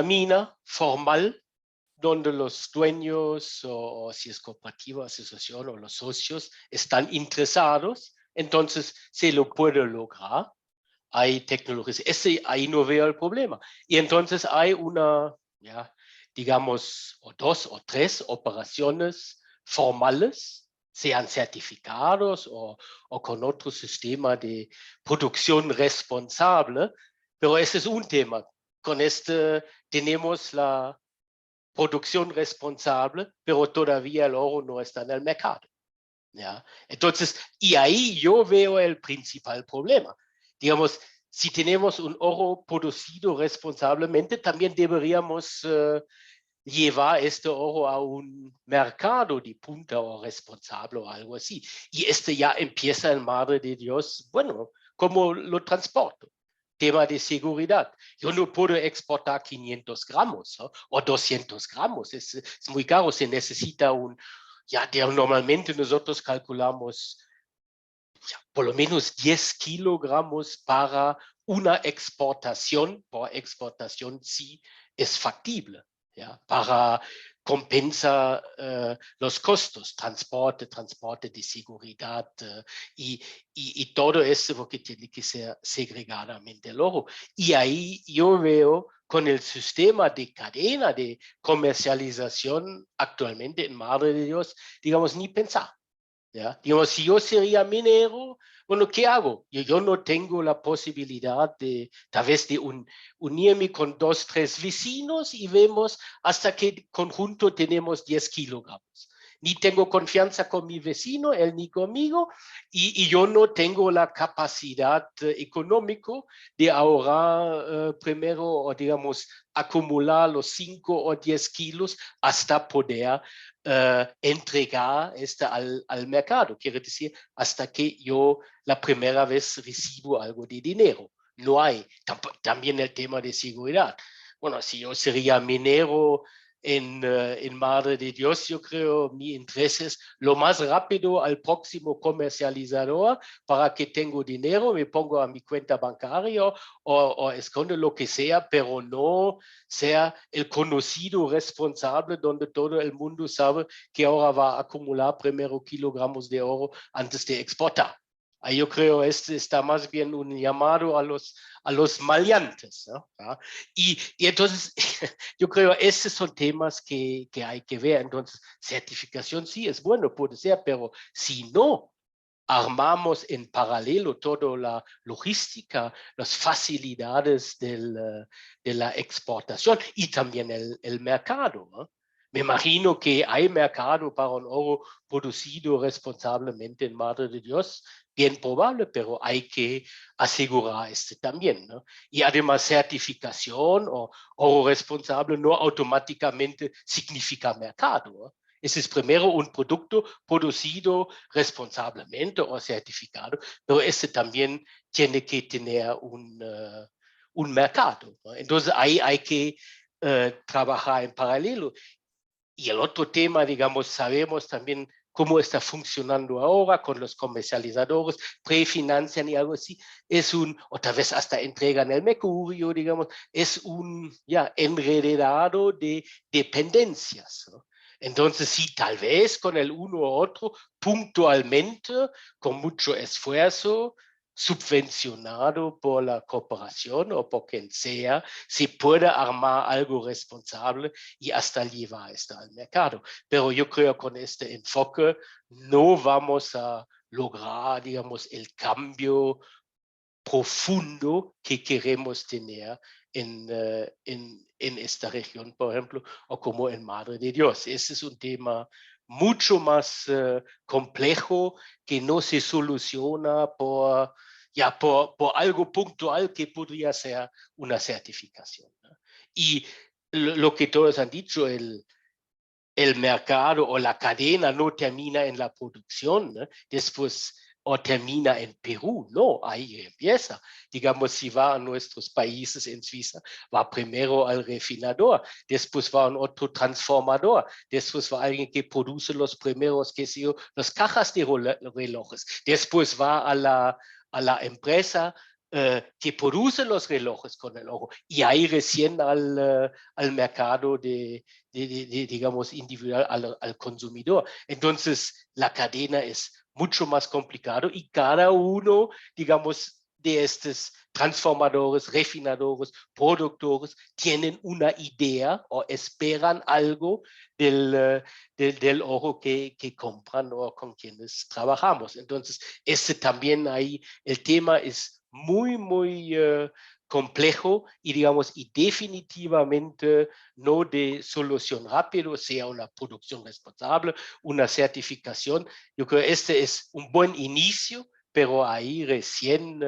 mina formal donde los dueños o si es cooperativa, asociación o los socios están interesados, entonces se lo puede lograr. Hay tecnologías, ahí no veo el problema. Y entonces hay digamos, o dos o tres operaciones formales, sean certificados o con otro sistema de producción responsable, pero ese es un tema. Con este tenemos la producción responsable, pero todavía el oro no está en el mercado. ¿Ya? Entonces, y ahí yo veo el principal problema. Digamos, si tenemos un oro producido responsablemente, también deberíamos llevar este oro a un mercado de punta o responsable o algo así. Y ya empieza en Madre de Dios, bueno, ¿cómo lo transporto? Tema de seguridad. Yo no puedo exportar 500 gramos, ¿no? O 200 gramos. Es muy caro. Se necesita normalmente nosotros calculamos por lo menos 10 kilogramos para una exportación. Por exportación sí es factible, ¿ya? Para compensar los costos, transporte de seguridad y todo eso porque tiene que ser segregadamente el oro. Y ahí yo veo con el sistema de cadena de comercialización actualmente en Madre de Dios, digamos, ni pensar. ¿Ya? Digamos, si yo sería minero, bueno, ¿qué hago? Yo no tengo la posibilidad de, tal vez, de unirme con 2, 3 vecinos y vemos hasta qué conjunto tenemos 10 kilogramos. Ni tengo confianza con mi vecino, él ni conmigo, y yo no tengo la capacidad económica de ahorrar primero, o digamos, acumular los 5 o 10 kilos hasta poder entregar al mercado. Quiere decir, hasta que yo la primera vez recibo algo de dinero. No hay. También el tema de seguridad. Bueno, si yo sería minero en Madre de Dios, yo creo mi interés es lo más rápido al próximo comercializador para que tenga dinero, me pongo a mi cuenta bancaria o esconde lo que sea, pero no sea el conocido responsable donde todo el mundo sabe que ahora va a acumular primero kilogramos de oro antes de exportar. Ahí yo creo está más bien un llamado a los maleantes, ¿no? Y entonces yo creo esos son temas que hay que ver. Entonces, certificación sí es bueno, puede ser, pero si no armamos en paralelo toda la logística, las facilidades de la exportación y también el mercado, ¿no? Me imagino que hay mercado para un oro producido responsablemente en Madre de Dios, bien probable, pero hay que asegurar también, ¿no? Y además certificación o oro responsable no automáticamente significa mercado, ¿no? Ese es primero un producto producido responsablemente o certificado, pero ese también tiene que tener un mercado, ¿no? Entonces ahí hay que trabajar en paralelo. Y el otro tema, digamos, sabemos también cómo está funcionando ahora con los comercializadores, prefinancian y algo así, es otra vez hasta entregan el mercurio, digamos, es un enredado de dependencias, ¿no? Entonces, sí, tal vez con el uno u otro, puntualmente, con mucho esfuerzo, subvencionado por la corporación o por quien sea, se puede armar algo responsable y hasta llevar esto al mercado. Pero yo creo que con este enfoque no vamos a lograr, digamos, el cambio profundo que queremos tener en esta región, por ejemplo, o como en Madre de Dios. Ese es un tema mucho más complejo que no se soluciona por algo puntual que podría ser una certificación, ¿no? Y lo que todos han dicho, el mercado o la cadena no termina en la producción, ¿no? Después o termina en Perú, no, ahí empieza. Digamos, si va a nuestros países en Suiza, va primero al refinador, después va a un otro transformador, después va alguien que produce los primeros, qué sé yo, las cajas de relojes, después va a la empresa que produce los relojes con el ojo y ahí recién al mercado digamos, individual al consumidor. Entonces, la cadena es mucho más complicado y cada uno, digamos, de estos transformadores, refinadores, productores, tienen una idea o esperan algo del oro que compran o con quienes trabajamos. Entonces, también ahí, el tema es muy complejo y, digamos, y definitivamente no de solución rápido, sea una producción responsable, una certificación. Yo creo que este es un buen inicio, pero ahí recién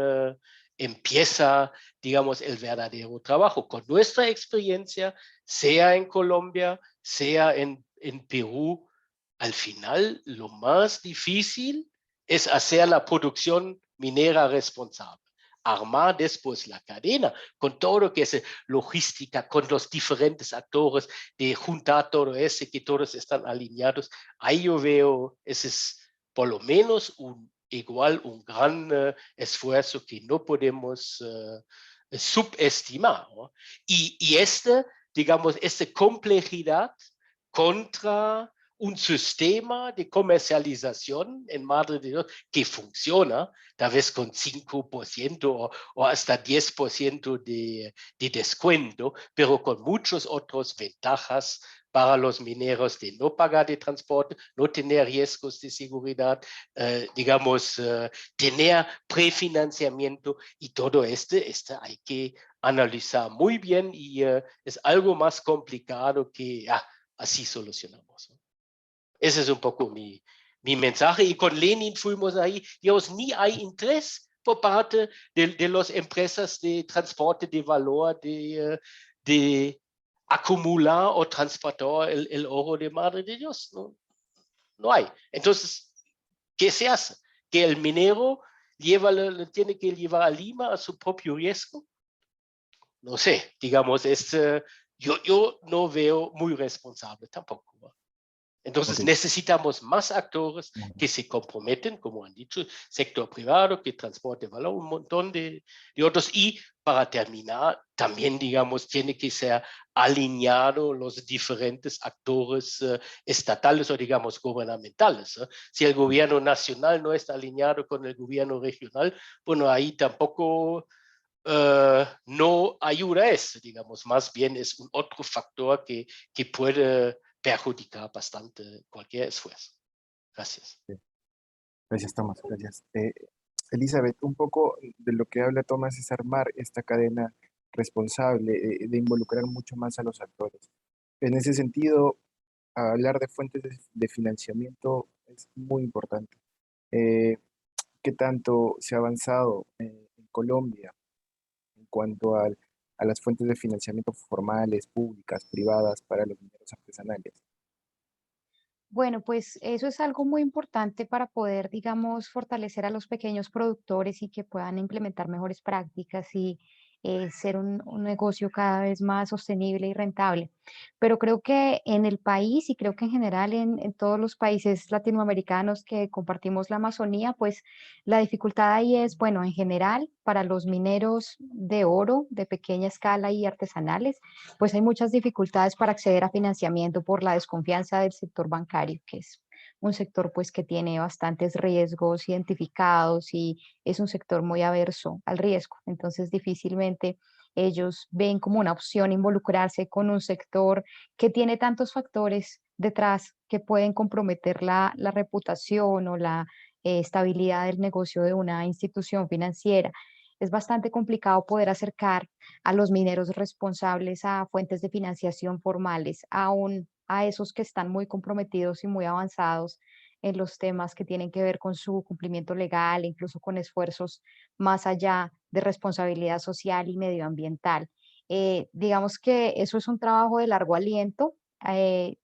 empieza, digamos, el verdadero trabajo. Con nuestra experiencia, sea en Colombia, sea en Perú, al final lo más difícil es hacer la producción minera responsable. Armar después la cadena con todo lo que es logística, con los diferentes actores, de juntar todo eso, que todos están alineados. Ahí yo veo, ese es por lo menos igual un gran esfuerzo que no podemos subestimar, ¿no? Y digamos, esta complejidad contra un sistema de comercialización en Madre de Dios que funciona, tal vez con 5% o hasta 10% de descuento, pero con muchas otras ventajas para los mineros de no pagar de transporte, no tener riesgos de seguridad, digamos, tener prefinanciamiento y todo esto hay que analizar muy bien y es algo más complicado que así solucionamos, ¿no? Ese es un poco mi mensaje. Y con Lenin fuimos ahí. Digamos, ni hay interés por parte de las empresas de transporte de valor, de acumular o transportar el oro de Madre de Dios. No, no hay. Entonces, ¿qué se hace? ¿Que el minero tiene que llevar a Lima a su propio riesgo? No sé, digamos, yo no veo muy responsable tampoco, ¿no? Entonces necesitamos más actores que se comprometen, como han dicho, sector privado, que transporte valor, un montón de otros. Y para terminar, también, digamos, tiene que ser alineado los diferentes actores estatales o, digamos, gubernamentales, ¿eh? Si el gobierno nacional no está alineado con el gobierno regional, bueno, ahí tampoco no ayuda eso, digamos, más bien es un otro factor que puede perjudicar bastante cualquier esfuerzo. Gracias. Gracias, Tomás, gracias. Elizabeth, un poco de lo que habla Tomás es armar esta cadena responsable, de involucrar mucho más a los actores. En ese sentido, hablar de fuentes de financiamiento es muy importante. ¿Qué tanto se ha avanzado en Colombia en cuanto a las fuentes de financiamiento formales, públicas, privadas para los mineros artesanales? Bueno, pues eso es algo muy importante para poder, digamos, fortalecer a los pequeños productores y que puedan implementar mejores prácticas y ser un negocio cada vez más sostenible y rentable. Pero creo que en el país y creo que en general en todos los países latinoamericanos que compartimos la Amazonía, pues la dificultad ahí es, bueno, en general, para los mineros de oro de pequeña escala y artesanales, pues hay muchas dificultades para acceder a financiamiento por la desconfianza del sector bancario, que es un sector pues que tiene bastantes riesgos identificados y es un sector muy averso al riesgo. Entonces difícilmente ellos ven como una opción involucrarse con un sector que tiene tantos factores detrás que pueden comprometer la reputación o la estabilidad del negocio de una institución financiera. Es bastante complicado poder acercar a los mineros responsables a fuentes de financiación formales, aún a esos que están muy comprometidos y muy avanzados en los temas que tienen que ver con su cumplimiento legal, incluso con esfuerzos más allá de responsabilidad social y medioambiental. Digamos que eso es un trabajo de largo aliento.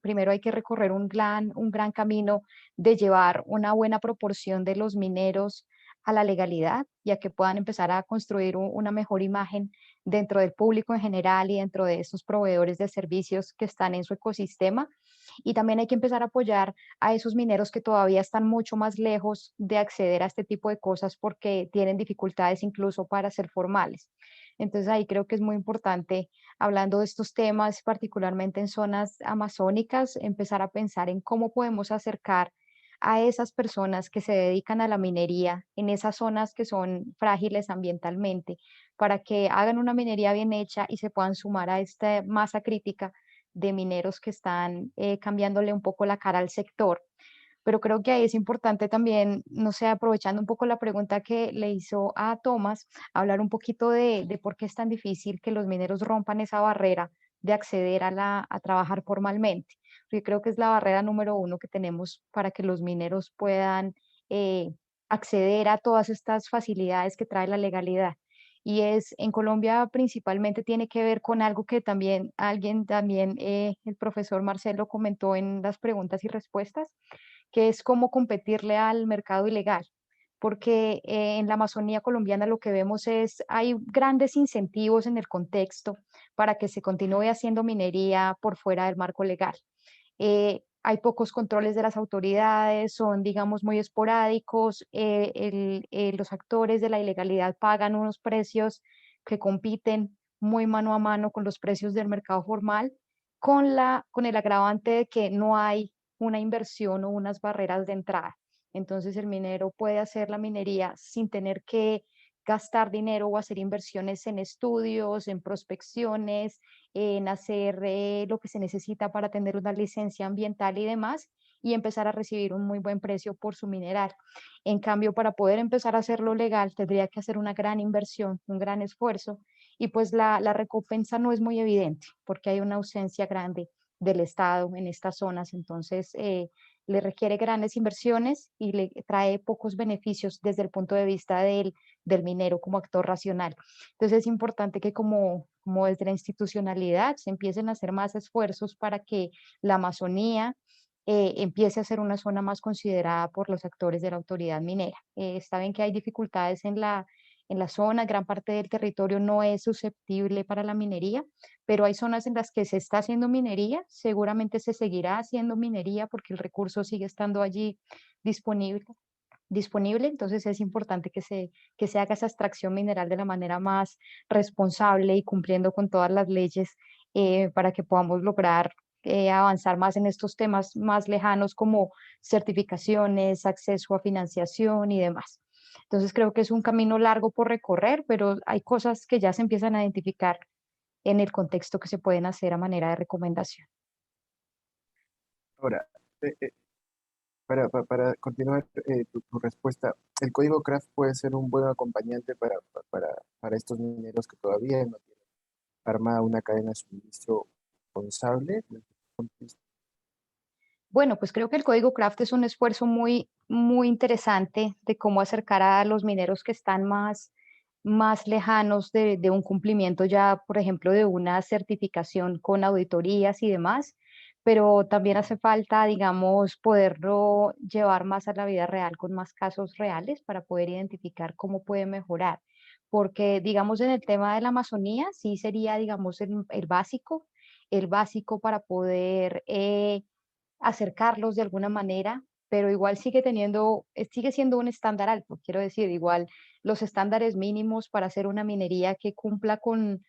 Primero hay que recorrer un gran camino de llevar una buena proporción de los mineros a la legalidad, ya que puedan empezar a construir una mejor imagen dentro del público en general y dentro de estos proveedores de servicios que están en su ecosistema. Y también hay que empezar a apoyar a esos mineros que todavía están mucho más lejos de acceder a este tipo de cosas porque tienen dificultades incluso para ser formales. Entonces ahí creo que es muy importante, hablando de estos temas, particularmente en zonas amazónicas, empezar a pensar en cómo podemos acercar a esas personas que se dedican a la minería en esas zonas que son frágiles ambientalmente, para que hagan una minería bien hecha y se puedan sumar a esta masa crítica de mineros que están cambiándole un poco la cara al sector. Pero creo que ahí es importante también, no sé, aprovechando un poco la pregunta que le hizo a Tomás, hablar un poquito de por qué es tan difícil que los mineros rompan esa barrera de acceder a trabajar formalmente. Porque creo que es la barrera número uno que tenemos para que los mineros puedan acceder a todas estas facilidades que trae la legalidad. Y es en Colombia principalmente tiene que ver con algo que también alguien también, el profesor Marcelo comentó en las preguntas y respuestas, que es cómo competirle al mercado ilegal. Porque en la Amazonía colombiana lo que vemos es, hay grandes incentivos en el contexto para que se continúe haciendo minería por fuera del marco legal. Hay pocos controles de las autoridades, son, digamos, muy esporádicos. Los actores de la ilegalidad pagan unos precios que compiten muy mano a mano con los precios del mercado formal, con el agravante de que no hay una inversión o unas barreras de entrada. Entonces el minero puede hacer la minería sin tener que gastar dinero o hacer inversiones en estudios, en prospecciones, en hacer lo que se necesita para tener una licencia ambiental y demás, y empezar a recibir un muy buen precio por su mineral. En cambio, para poder empezar a hacerlo legal, tendría que hacer una gran inversión, un gran esfuerzo, y pues la recompensa no es muy evidente, porque hay una ausencia grande del Estado en estas zonas, entonces le requiere grandes inversiones y le trae pocos beneficios desde el punto de vista del minero como actor racional. Entonces es importante que como desde la institucionalidad se empiecen a hacer más esfuerzos para que la Amazonía empiece a ser una zona más considerada por los actores de la autoridad minera. Está bien que hay dificultades en la zona, gran parte del territorio no es susceptible para la minería, pero hay zonas en las que se está haciendo minería, seguramente se seguirá haciendo minería porque el recurso sigue estando allí disponible. Entonces es importante que se haga esa extracción mineral de la manera más responsable y cumpliendo con todas las leyes para que podamos lograr avanzar más en estos temas más lejanos como certificaciones, acceso a financiación y demás. Entonces creo que es un camino largo por recorrer, pero hay cosas que ya se empiezan a identificar en el contexto que se pueden hacer a manera de recomendación. Ahora, eh, eh, para continuar tu respuesta, el código CRAFT puede ser un buen acompañante para estos mineros que todavía no tienen armada una cadena de suministro responsable. Bueno, pues creo que el código CRAFT es un esfuerzo muy interesante de cómo acercar a los mineros que están más lejanos de un cumplimiento ya, por ejemplo, de una certificación con auditorías y demás, pero también hace falta, digamos, poderlo llevar más a la vida real con más casos reales para poder identificar cómo puede mejorar. porque digamos en el tema de la Amazonía sí sería, digamos, el básico para poder acercarlos de alguna manera, pero igual sigue siendo un estándar alto, quiero decir, igual los estándares mínimos para hacer una minería que cumpla con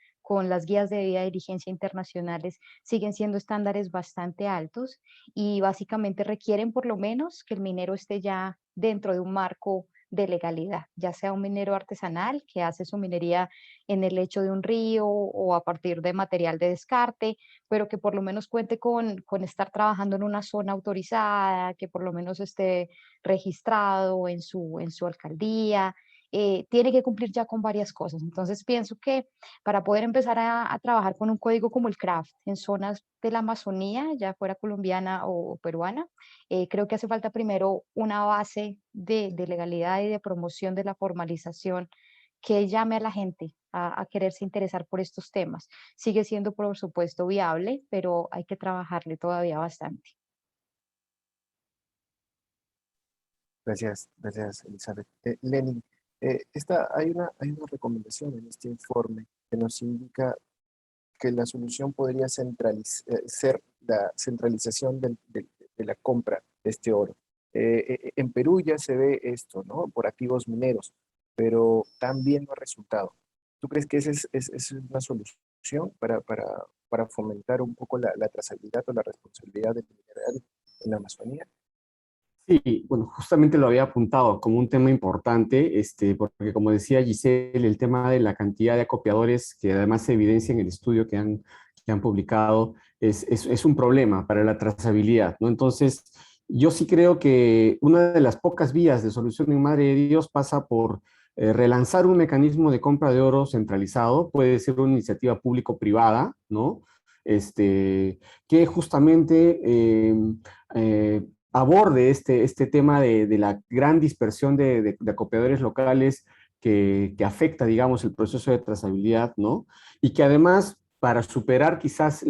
las guías de debida diligencia internacionales siguen siendo estándares bastante altos y básicamente requieren por lo menos que el minero esté ya dentro de un marco de legalidad, ya sea un minero artesanal que hace su minería en el lecho de un río o a partir de material de descarte, pero que por lo menos cuente con estar trabajando en una zona autorizada, que por lo menos esté registrado en su alcaldía, tiene que cumplir ya con varias cosas. Entonces pienso que para poder empezar a trabajar con un código como el CRAFT en zonas de la Amazonía, ya fuera colombiana o peruana, creo que hace falta primero una base de legalidad y de promoción de la formalización que llame a la gente a quererse interesar por estos temas. Sigue siendo, por supuesto, viable, pero hay que trabajarle todavía bastante. Gracias, gracias, Elizabeth. Lenin, hay una recomendación en este informe que nos indica que la solución podría ser la centralización de la compra de este oro. En Perú ya se ve esto, ¿no? Por activos mineros, pero también no ha resultado. ¿Tú crees que esa es una solución para fomentar un poco la trazabilidad o la responsabilidad del mineral en la Amazonía? Sí, bueno, justamente lo había apuntado como un tema importante, porque como decía Giselle, el tema de la cantidad de acopiadores que además se evidencia en el estudio que han publicado es un problema para la trazabilidad, ¿no? Entonces, yo sí creo que una de las pocas vías de solución en Madre de Dios pasa por relanzar un mecanismo de compra de oro centralizado, puede ser una iniciativa público-privada, ¿no? Que justamente aborde este tema de la gran dispersión de acopiadores locales que afecta, digamos, el proceso de trazabilidad, ¿no? Y que además, para superar quizás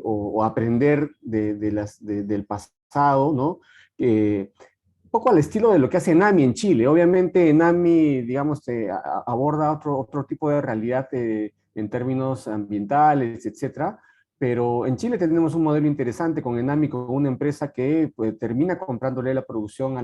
o aprender del pasado, ¿no? Un poco al estilo de lo que hace NAMI en Chile. Obviamente NAMI, digamos, aborda otro tipo de realidad en términos ambientales, etcétera, pero en Chile tenemos un modelo interesante con Enami, con una empresa que pues, termina comprándole la producción a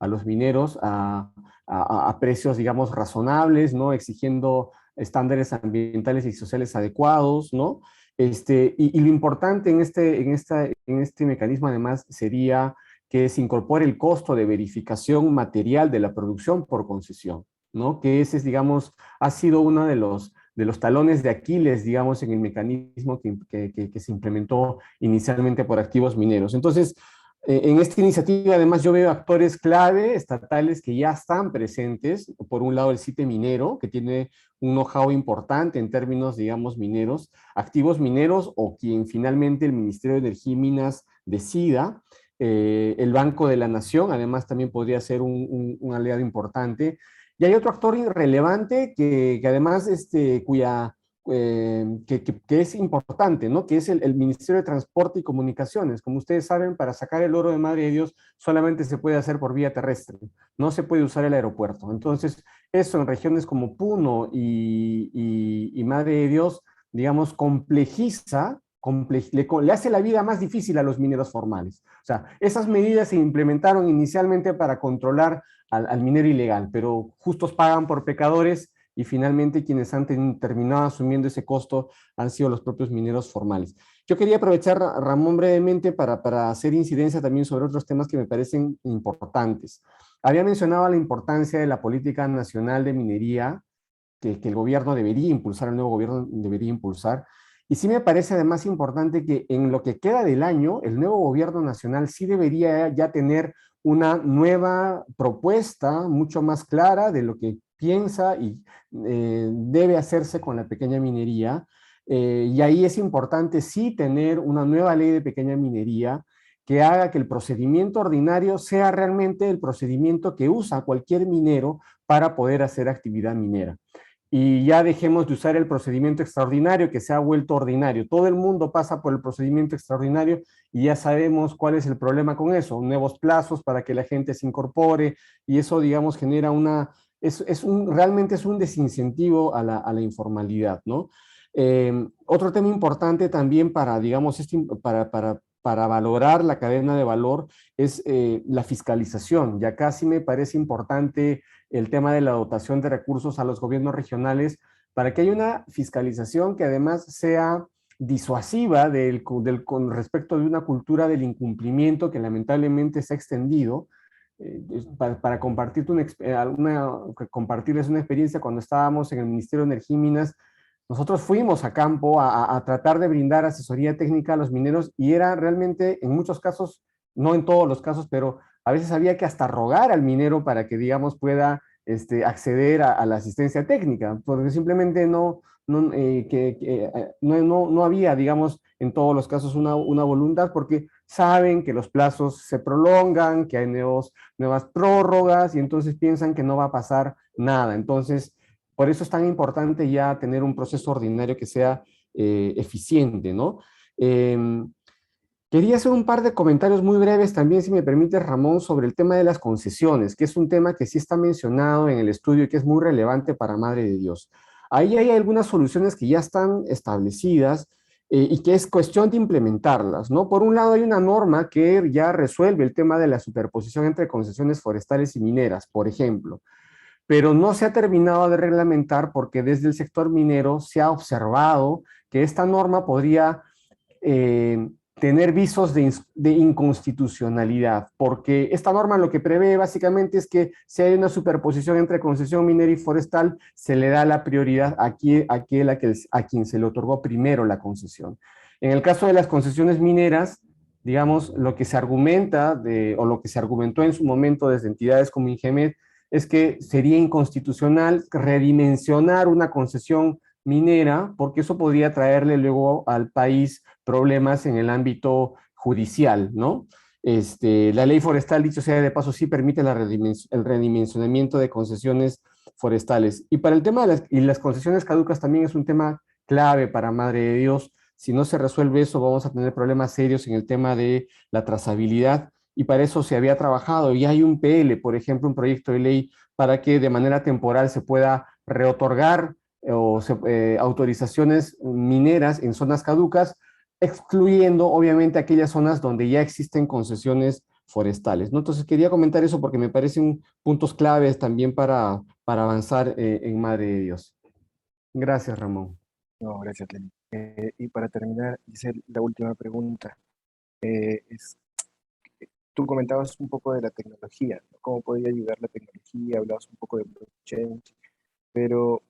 los mineros a precios, digamos, razonables, ¿no? Exigiendo estándares ambientales y sociales adecuados, ¿no? Y lo importante en este mecanismo además sería que se incorpore el costo de verificación material de la producción por concesión, ¿no? Que ese, digamos, ha sido uno de los talones de Aquiles, digamos, en el mecanismo que se implementó inicialmente por activos mineros. Entonces, en esta iniciativa, además, yo veo actores clave estatales que ya están presentes. Por un lado, el CITE minero, que tiene un know-how importante en términos, digamos, mineros, activos mineros, o quien finalmente el Ministerio de Energía y Minas decida. El Banco de la Nación, además, también podría ser un aliado importante. Y hay otro actor irrelevante que además, que es importante, ¿no? Que es el Ministerio de Transporte y Comunicaciones. Como ustedes saben, para sacar el oro de Madre de Dios solamente se puede hacer por vía terrestre, no se puede usar el aeropuerto. Entonces, eso en regiones como Puno y Madre de Dios, digamos, complejiza, le hace la vida más difícil a los mineros formales. O sea, esas medidas se implementaron inicialmente para controlar al minero ilegal, pero justos pagan por pecadores y finalmente quienes han terminado asumiendo ese costo han sido los propios mineros formales. Yo quería aprovechar, Ramón, brevemente para hacer incidencia también sobre otros temas que me parecen importantes. Había mencionado la importancia de la política nacional de minería que el gobierno debería impulsar, el nuevo gobierno debería impulsar. Y sí me parece además importante que en lo que queda del año, el nuevo gobierno nacional sí debería ya tener una nueva propuesta mucho más clara de lo que piensa y debe hacerse con la pequeña minería. Y ahí es importante sí tener una nueva ley de pequeña minería que haga que el procedimiento ordinario sea realmente el procedimiento que usa cualquier minero para poder hacer actividad minera. Y ya dejemos de usar el procedimiento extraordinario que se ha vuelto ordinario. Todo el mundo pasa por el procedimiento extraordinario y ya sabemos cuál es el problema con eso. Nuevos plazos para que la gente se incorpore y eso, digamos, genera una realmente es un desincentivo a la informalidad, ¿no? Otro tema importante también para, digamos, para valorar la cadena de valor es la fiscalización. Y acá sí me parece importante el tema de la dotación de recursos a los gobiernos regionales para que haya una fiscalización que además sea disuasiva con respecto de una cultura del incumplimiento que lamentablemente se ha extendido. Para compartirles una experiencia, cuando estábamos en el Ministerio de Energía y Minas, nosotros fuimos a campo a tratar de brindar asesoría técnica a los mineros y era realmente, en muchos casos, no en todos los casos, pero a veces había que hasta rogar al minero para que, digamos, pueda acceder a la asistencia técnica, porque simplemente no había, digamos, en todos los casos una voluntad, porque saben que los plazos se prolongan, que hay nuevas prórrogas y entonces piensan que no va a pasar nada. Entonces, por eso es tan importante ya tener un proceso ordinario que sea eficiente, ¿no? Quería hacer un par de comentarios muy breves también, si me permite, Ramón, sobre el tema de las concesiones, que es un tema que sí está mencionado en el estudio y que es muy relevante para Madre de Dios. Ahí hay algunas soluciones que ya están establecidas y que es cuestión de implementarlas, ¿no? Por un lado, hay una norma que ya resuelve el tema de la superposición entre concesiones forestales y mineras, por ejemplo, pero no se ha terminado de reglamentar porque desde el sector minero se ha observado que esta norma podría tener visos de inconstitucionalidad, porque esta norma lo que prevé básicamente es que si hay una superposición entre concesión minera y forestal, se le da la prioridad a quien se le otorgó primero la concesión. En el caso de las concesiones mineras, digamos, lo que se argumenta o lo que se argumentó en su momento desde entidades como Ingemed es que sería inconstitucional redimensionar una concesión minera, porque eso podría traerle luego al país problemas en el ámbito judicial, ¿no? La ley forestal, dicho sea de paso, sí permite el redimensionamiento de concesiones forestales. Y para el tema de las concesiones caducas también es un tema clave para Madre de Dios. Si no se resuelve eso, vamos a tener problemas serios en el tema de la trazabilidad y para eso se había trabajado. Y hay un PL, por ejemplo, un proyecto de ley para que de manera temporal se pueda reotorgar autorizaciones mineras en zonas caducas, excluyendo obviamente aquellas zonas donde ya existen concesiones forestales, ¿no? Entonces quería comentar eso porque me parecen puntos claves también para avanzar en Madre de Dios. Gracias, Ramón. No, gracias, Lenny. Y para terminar, Giselle, la última pregunta. Tú comentabas un poco de la tecnología, ¿no? Cómo podía ayudar la tecnología, hablabas un poco de blockchain, pero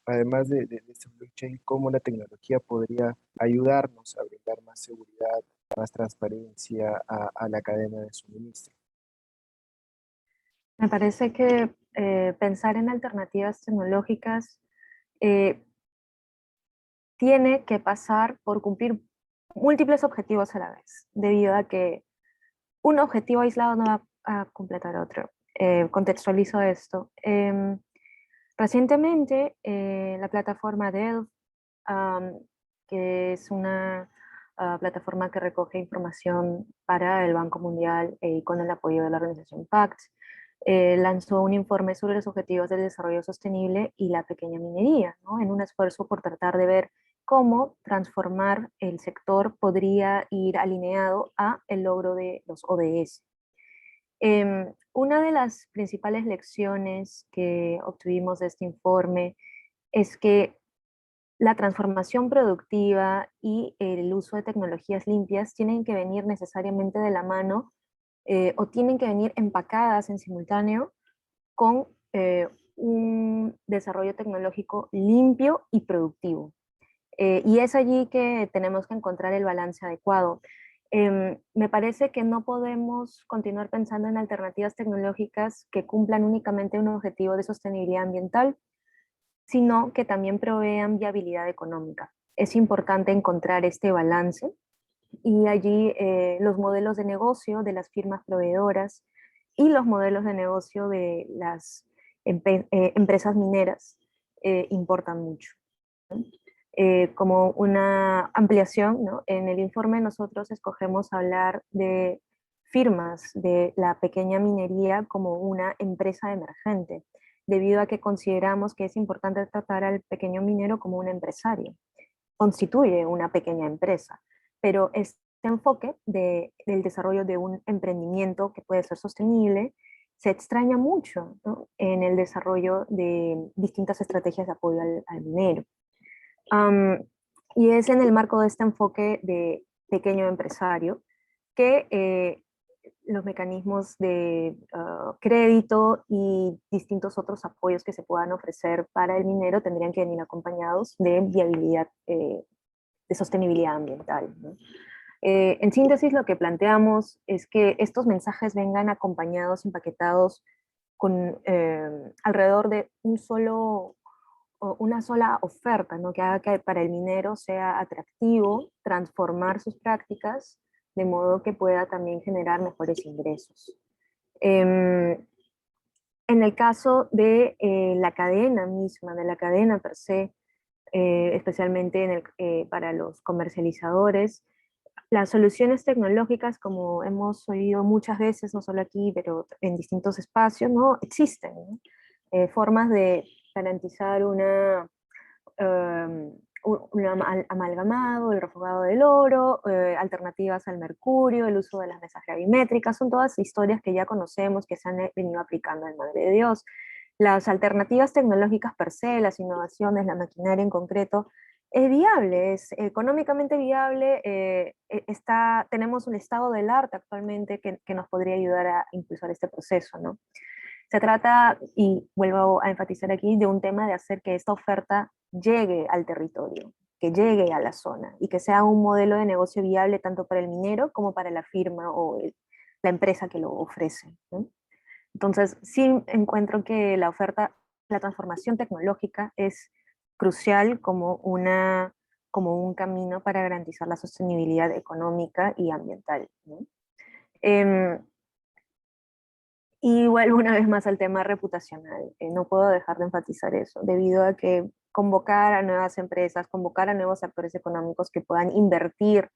además de este blockchain, cómo la tecnología podría ayudarnos a brindar más seguridad, más transparencia a la cadena de suministro. Me parece que pensar en alternativas tecnológicas tiene que pasar por cumplir múltiples objetivos a la vez, debido a que un objetivo aislado no va a completar otro. Contextualizo esto. Recientemente, la plataforma Delphi, que es una plataforma que recoge información para el Banco Mundial y con el apoyo de la organización PACT, lanzó un informe sobre los objetivos del desarrollo sostenible y la pequeña minería, ¿no? En un esfuerzo por tratar de ver cómo transformar el sector podría ir alineado a el logro de los ODS. Una de las principales lecciones que obtuvimos de este informe es que la transformación productiva y el uso de tecnologías limpias tienen que venir necesariamente de la mano o tienen que venir empacadas en simultáneo con un desarrollo tecnológico limpio y productivo. Y es allí que tenemos que encontrar el balance adecuado. Me parece que no podemos continuar pensando en alternativas tecnológicas que cumplan únicamente un objetivo de sostenibilidad ambiental, sino que también provean viabilidad económica. Es importante encontrar este balance y allí los modelos de negocio de las firmas proveedoras y los modelos de negocio de las empresas mineras importan mucho. Como una ampliación, ¿no? En el informe nosotros escogemos hablar de firmas de la pequeña minería como una empresa emergente. debido a que consideramos que es importante tratar al pequeño minero como un empresario. Constituye una pequeña empresa, pero este enfoque del desarrollo de un emprendimiento que puede ser sostenible se extraña mucho, ¿no?, en el desarrollo de distintas estrategias de apoyo al minero. Y es en el marco de este enfoque de pequeño empresario que los mecanismos de crédito y distintos otros apoyos que se puedan ofrecer para el minero tendrían que venir acompañados de viabilidad, de sostenibilidad ambiental, ¿no? En síntesis, lo que planteamos es que estos mensajes vengan acompañados, empaquetados con alrededor de una sola oferta, ¿no?, que haga que para el minero sea atractivo transformar sus prácticas de modo que pueda también generar mejores ingresos. En el caso de la cadena misma, de la cadena per se, especialmente para los comercializadores, las soluciones tecnológicas, como hemos oído muchas veces, no solo aquí, pero en distintos espacios, ¿no?, existen, ¿no? Formas de garantizar un amalgamado, el refugado del oro, alternativas al mercurio, el uso de las mesas gravimétricas, son todas historias que ya conocemos, que se han venido aplicando en Madre de Dios. Las alternativas tecnológicas per se, las innovaciones, la maquinaria en concreto, es viable, es económicamente viable, tenemos un estado del arte actualmente que nos podría ayudar a impulsar este proceso, ¿no? Se trata, y vuelvo a enfatizar aquí, de un tema de hacer que esta oferta llegue al territorio, que llegue a la zona y que sea un modelo de negocio viable tanto para el minero como para la firma o la empresa que lo ofrece, ¿no? Entonces, sí encuentro que la transformación tecnológica es crucial como un camino para garantizar la sostenibilidad económica y ambiental, ¿no? Y vuelvo una vez más al tema reputacional. No puedo dejar de enfatizar eso, debido a que convocar a nuevas empresas, convocar a nuevos actores económicos que puedan invertir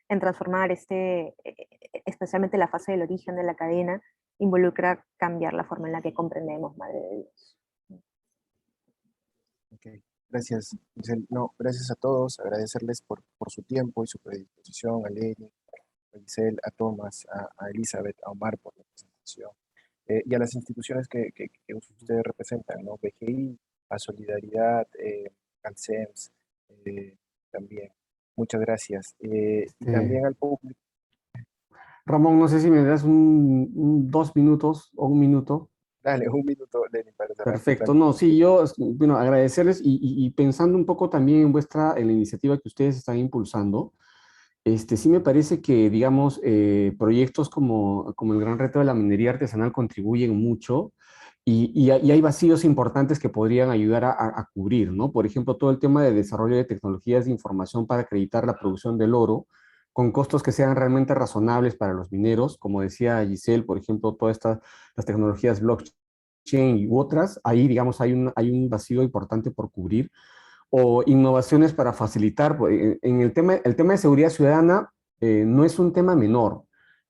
en transformar especialmente la fase del origen de la cadena, involucra cambiar la forma en la que comprendemos Madre de Dios. Okay. Gracias, Giselle. No, gracias a todos, agradecerles por su tiempo y su predisposición, a Lenny, a Giselle, a Tomás, a Elizabeth, a Omar por la presentación, y a las instituciones que ustedes representan, ¿no? BGI, a Solidaridad, al CEMS, también. Muchas gracias. Y también al público. Ramón, no sé si me das 2 minutos o 1 minuto. Dale, 1 minuto, Lenny, para cerrar. Perfecto, no, sí, yo, bueno, agradecerles y pensando un poco también en la iniciativa que ustedes están impulsando, sí me parece que, digamos, proyectos como el Gran Reto de la Minería Artesanal contribuyen mucho y hay vacíos importantes que podrían ayudar a cubrir, ¿no? Por ejemplo, todo el tema de desarrollo de tecnologías de información para acreditar la producción del oro con costos que sean realmente razonables para los mineros, como decía Giselle, por ejemplo, todas las tecnologías blockchain y otras, ahí, digamos, hay un vacío importante por cubrir, o innovaciones para facilitar. En el tema de seguridad ciudadana no es un tema menor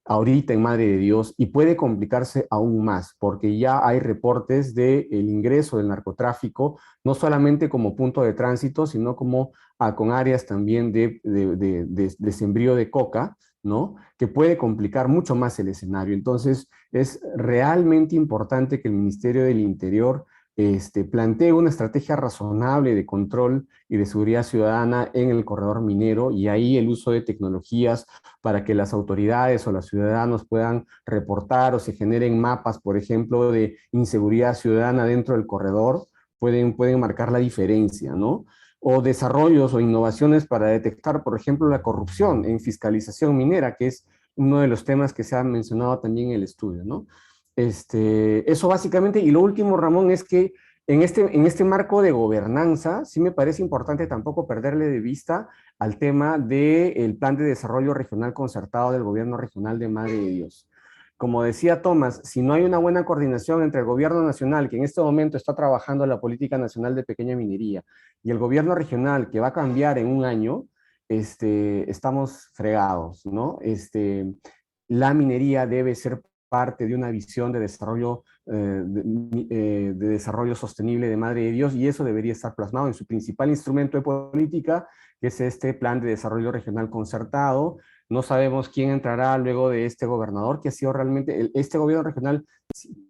ahorita en Madre de Dios y puede complicarse aún más porque ya hay reportes del ingreso del narcotráfico, no solamente como punto de tránsito, sino como con áreas también de sembrío de coca, ¿no?, que puede complicar mucho más el escenario. Entonces, es realmente importante que el Ministerio del Interior plantee una estrategia razonable de control y de seguridad ciudadana en el corredor minero, y ahí el uso de tecnologías para que las autoridades o los ciudadanos puedan reportar o se generen mapas, por ejemplo, de inseguridad ciudadana dentro del corredor, pueden marcar la diferencia, ¿no? O desarrollos o innovaciones para detectar, por ejemplo, la corrupción en fiscalización minera, que es uno de los temas que se han mencionado también en el estudio, ¿no? Eso básicamente. Y lo último, Ramón, es que en este marco de gobernanza, sí me parece importante tampoco perderle de vista al tema del Plan de Desarrollo Regional Concertado del Gobierno Regional de Madre de Dios. Como decía Tomás, si no hay una buena coordinación entre el gobierno nacional, que en este momento está trabajando la Política Nacional de Pequeña Minería, y el gobierno regional, que va a cambiar en un año, estamos fregados, ¿no? La minería debe ser parte de una visión de desarrollo, de desarrollo sostenible de Madre de Dios, y eso debería estar plasmado en su principal instrumento de política, que es este Plan de Desarrollo Regional Concertado. No sabemos quién entrará luego de este gobernador, que ha sido realmente, este gobierno regional,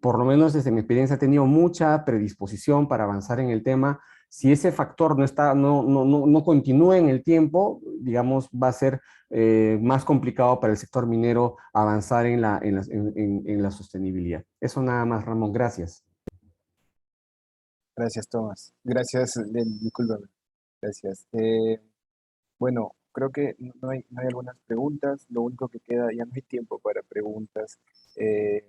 por lo menos desde mi experiencia, ha tenido mucha predisposición para avanzar en el tema. Si ese factor no continúa en el tiempo, digamos, va a ser más complicado para el sector minero avanzar en la sostenibilidad. Eso nada más, Ramón. Gracias. Gracias, Tomás. Gracias, discúlpame. Gracias. Bueno, creo que no hay algunas preguntas. Lo único que queda, ya no hay tiempo para preguntas. El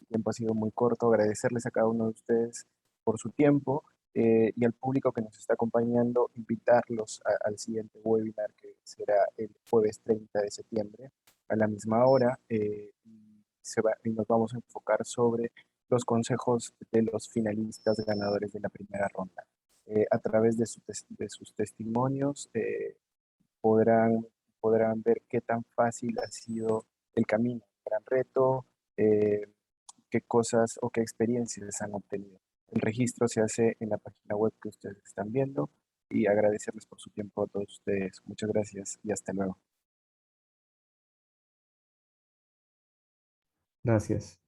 tiempo ha sido muy corto. Agradecerles a cada uno de ustedes por su tiempo y al público que nos está acompañando, invitarlos al siguiente webinar, que será el jueves 30 de septiembre a la misma hora. Y nos vamos a enfocar sobre los consejos de los finalistas ganadores de la primera ronda. A través de sus testimonios podrán ver qué tan fácil ha sido el camino, el gran reto, qué cosas o qué experiencias han obtenido. El registro se hace en la página web que ustedes están viendo, y agradecerles por su tiempo a todos ustedes. Muchas gracias y hasta luego. Gracias.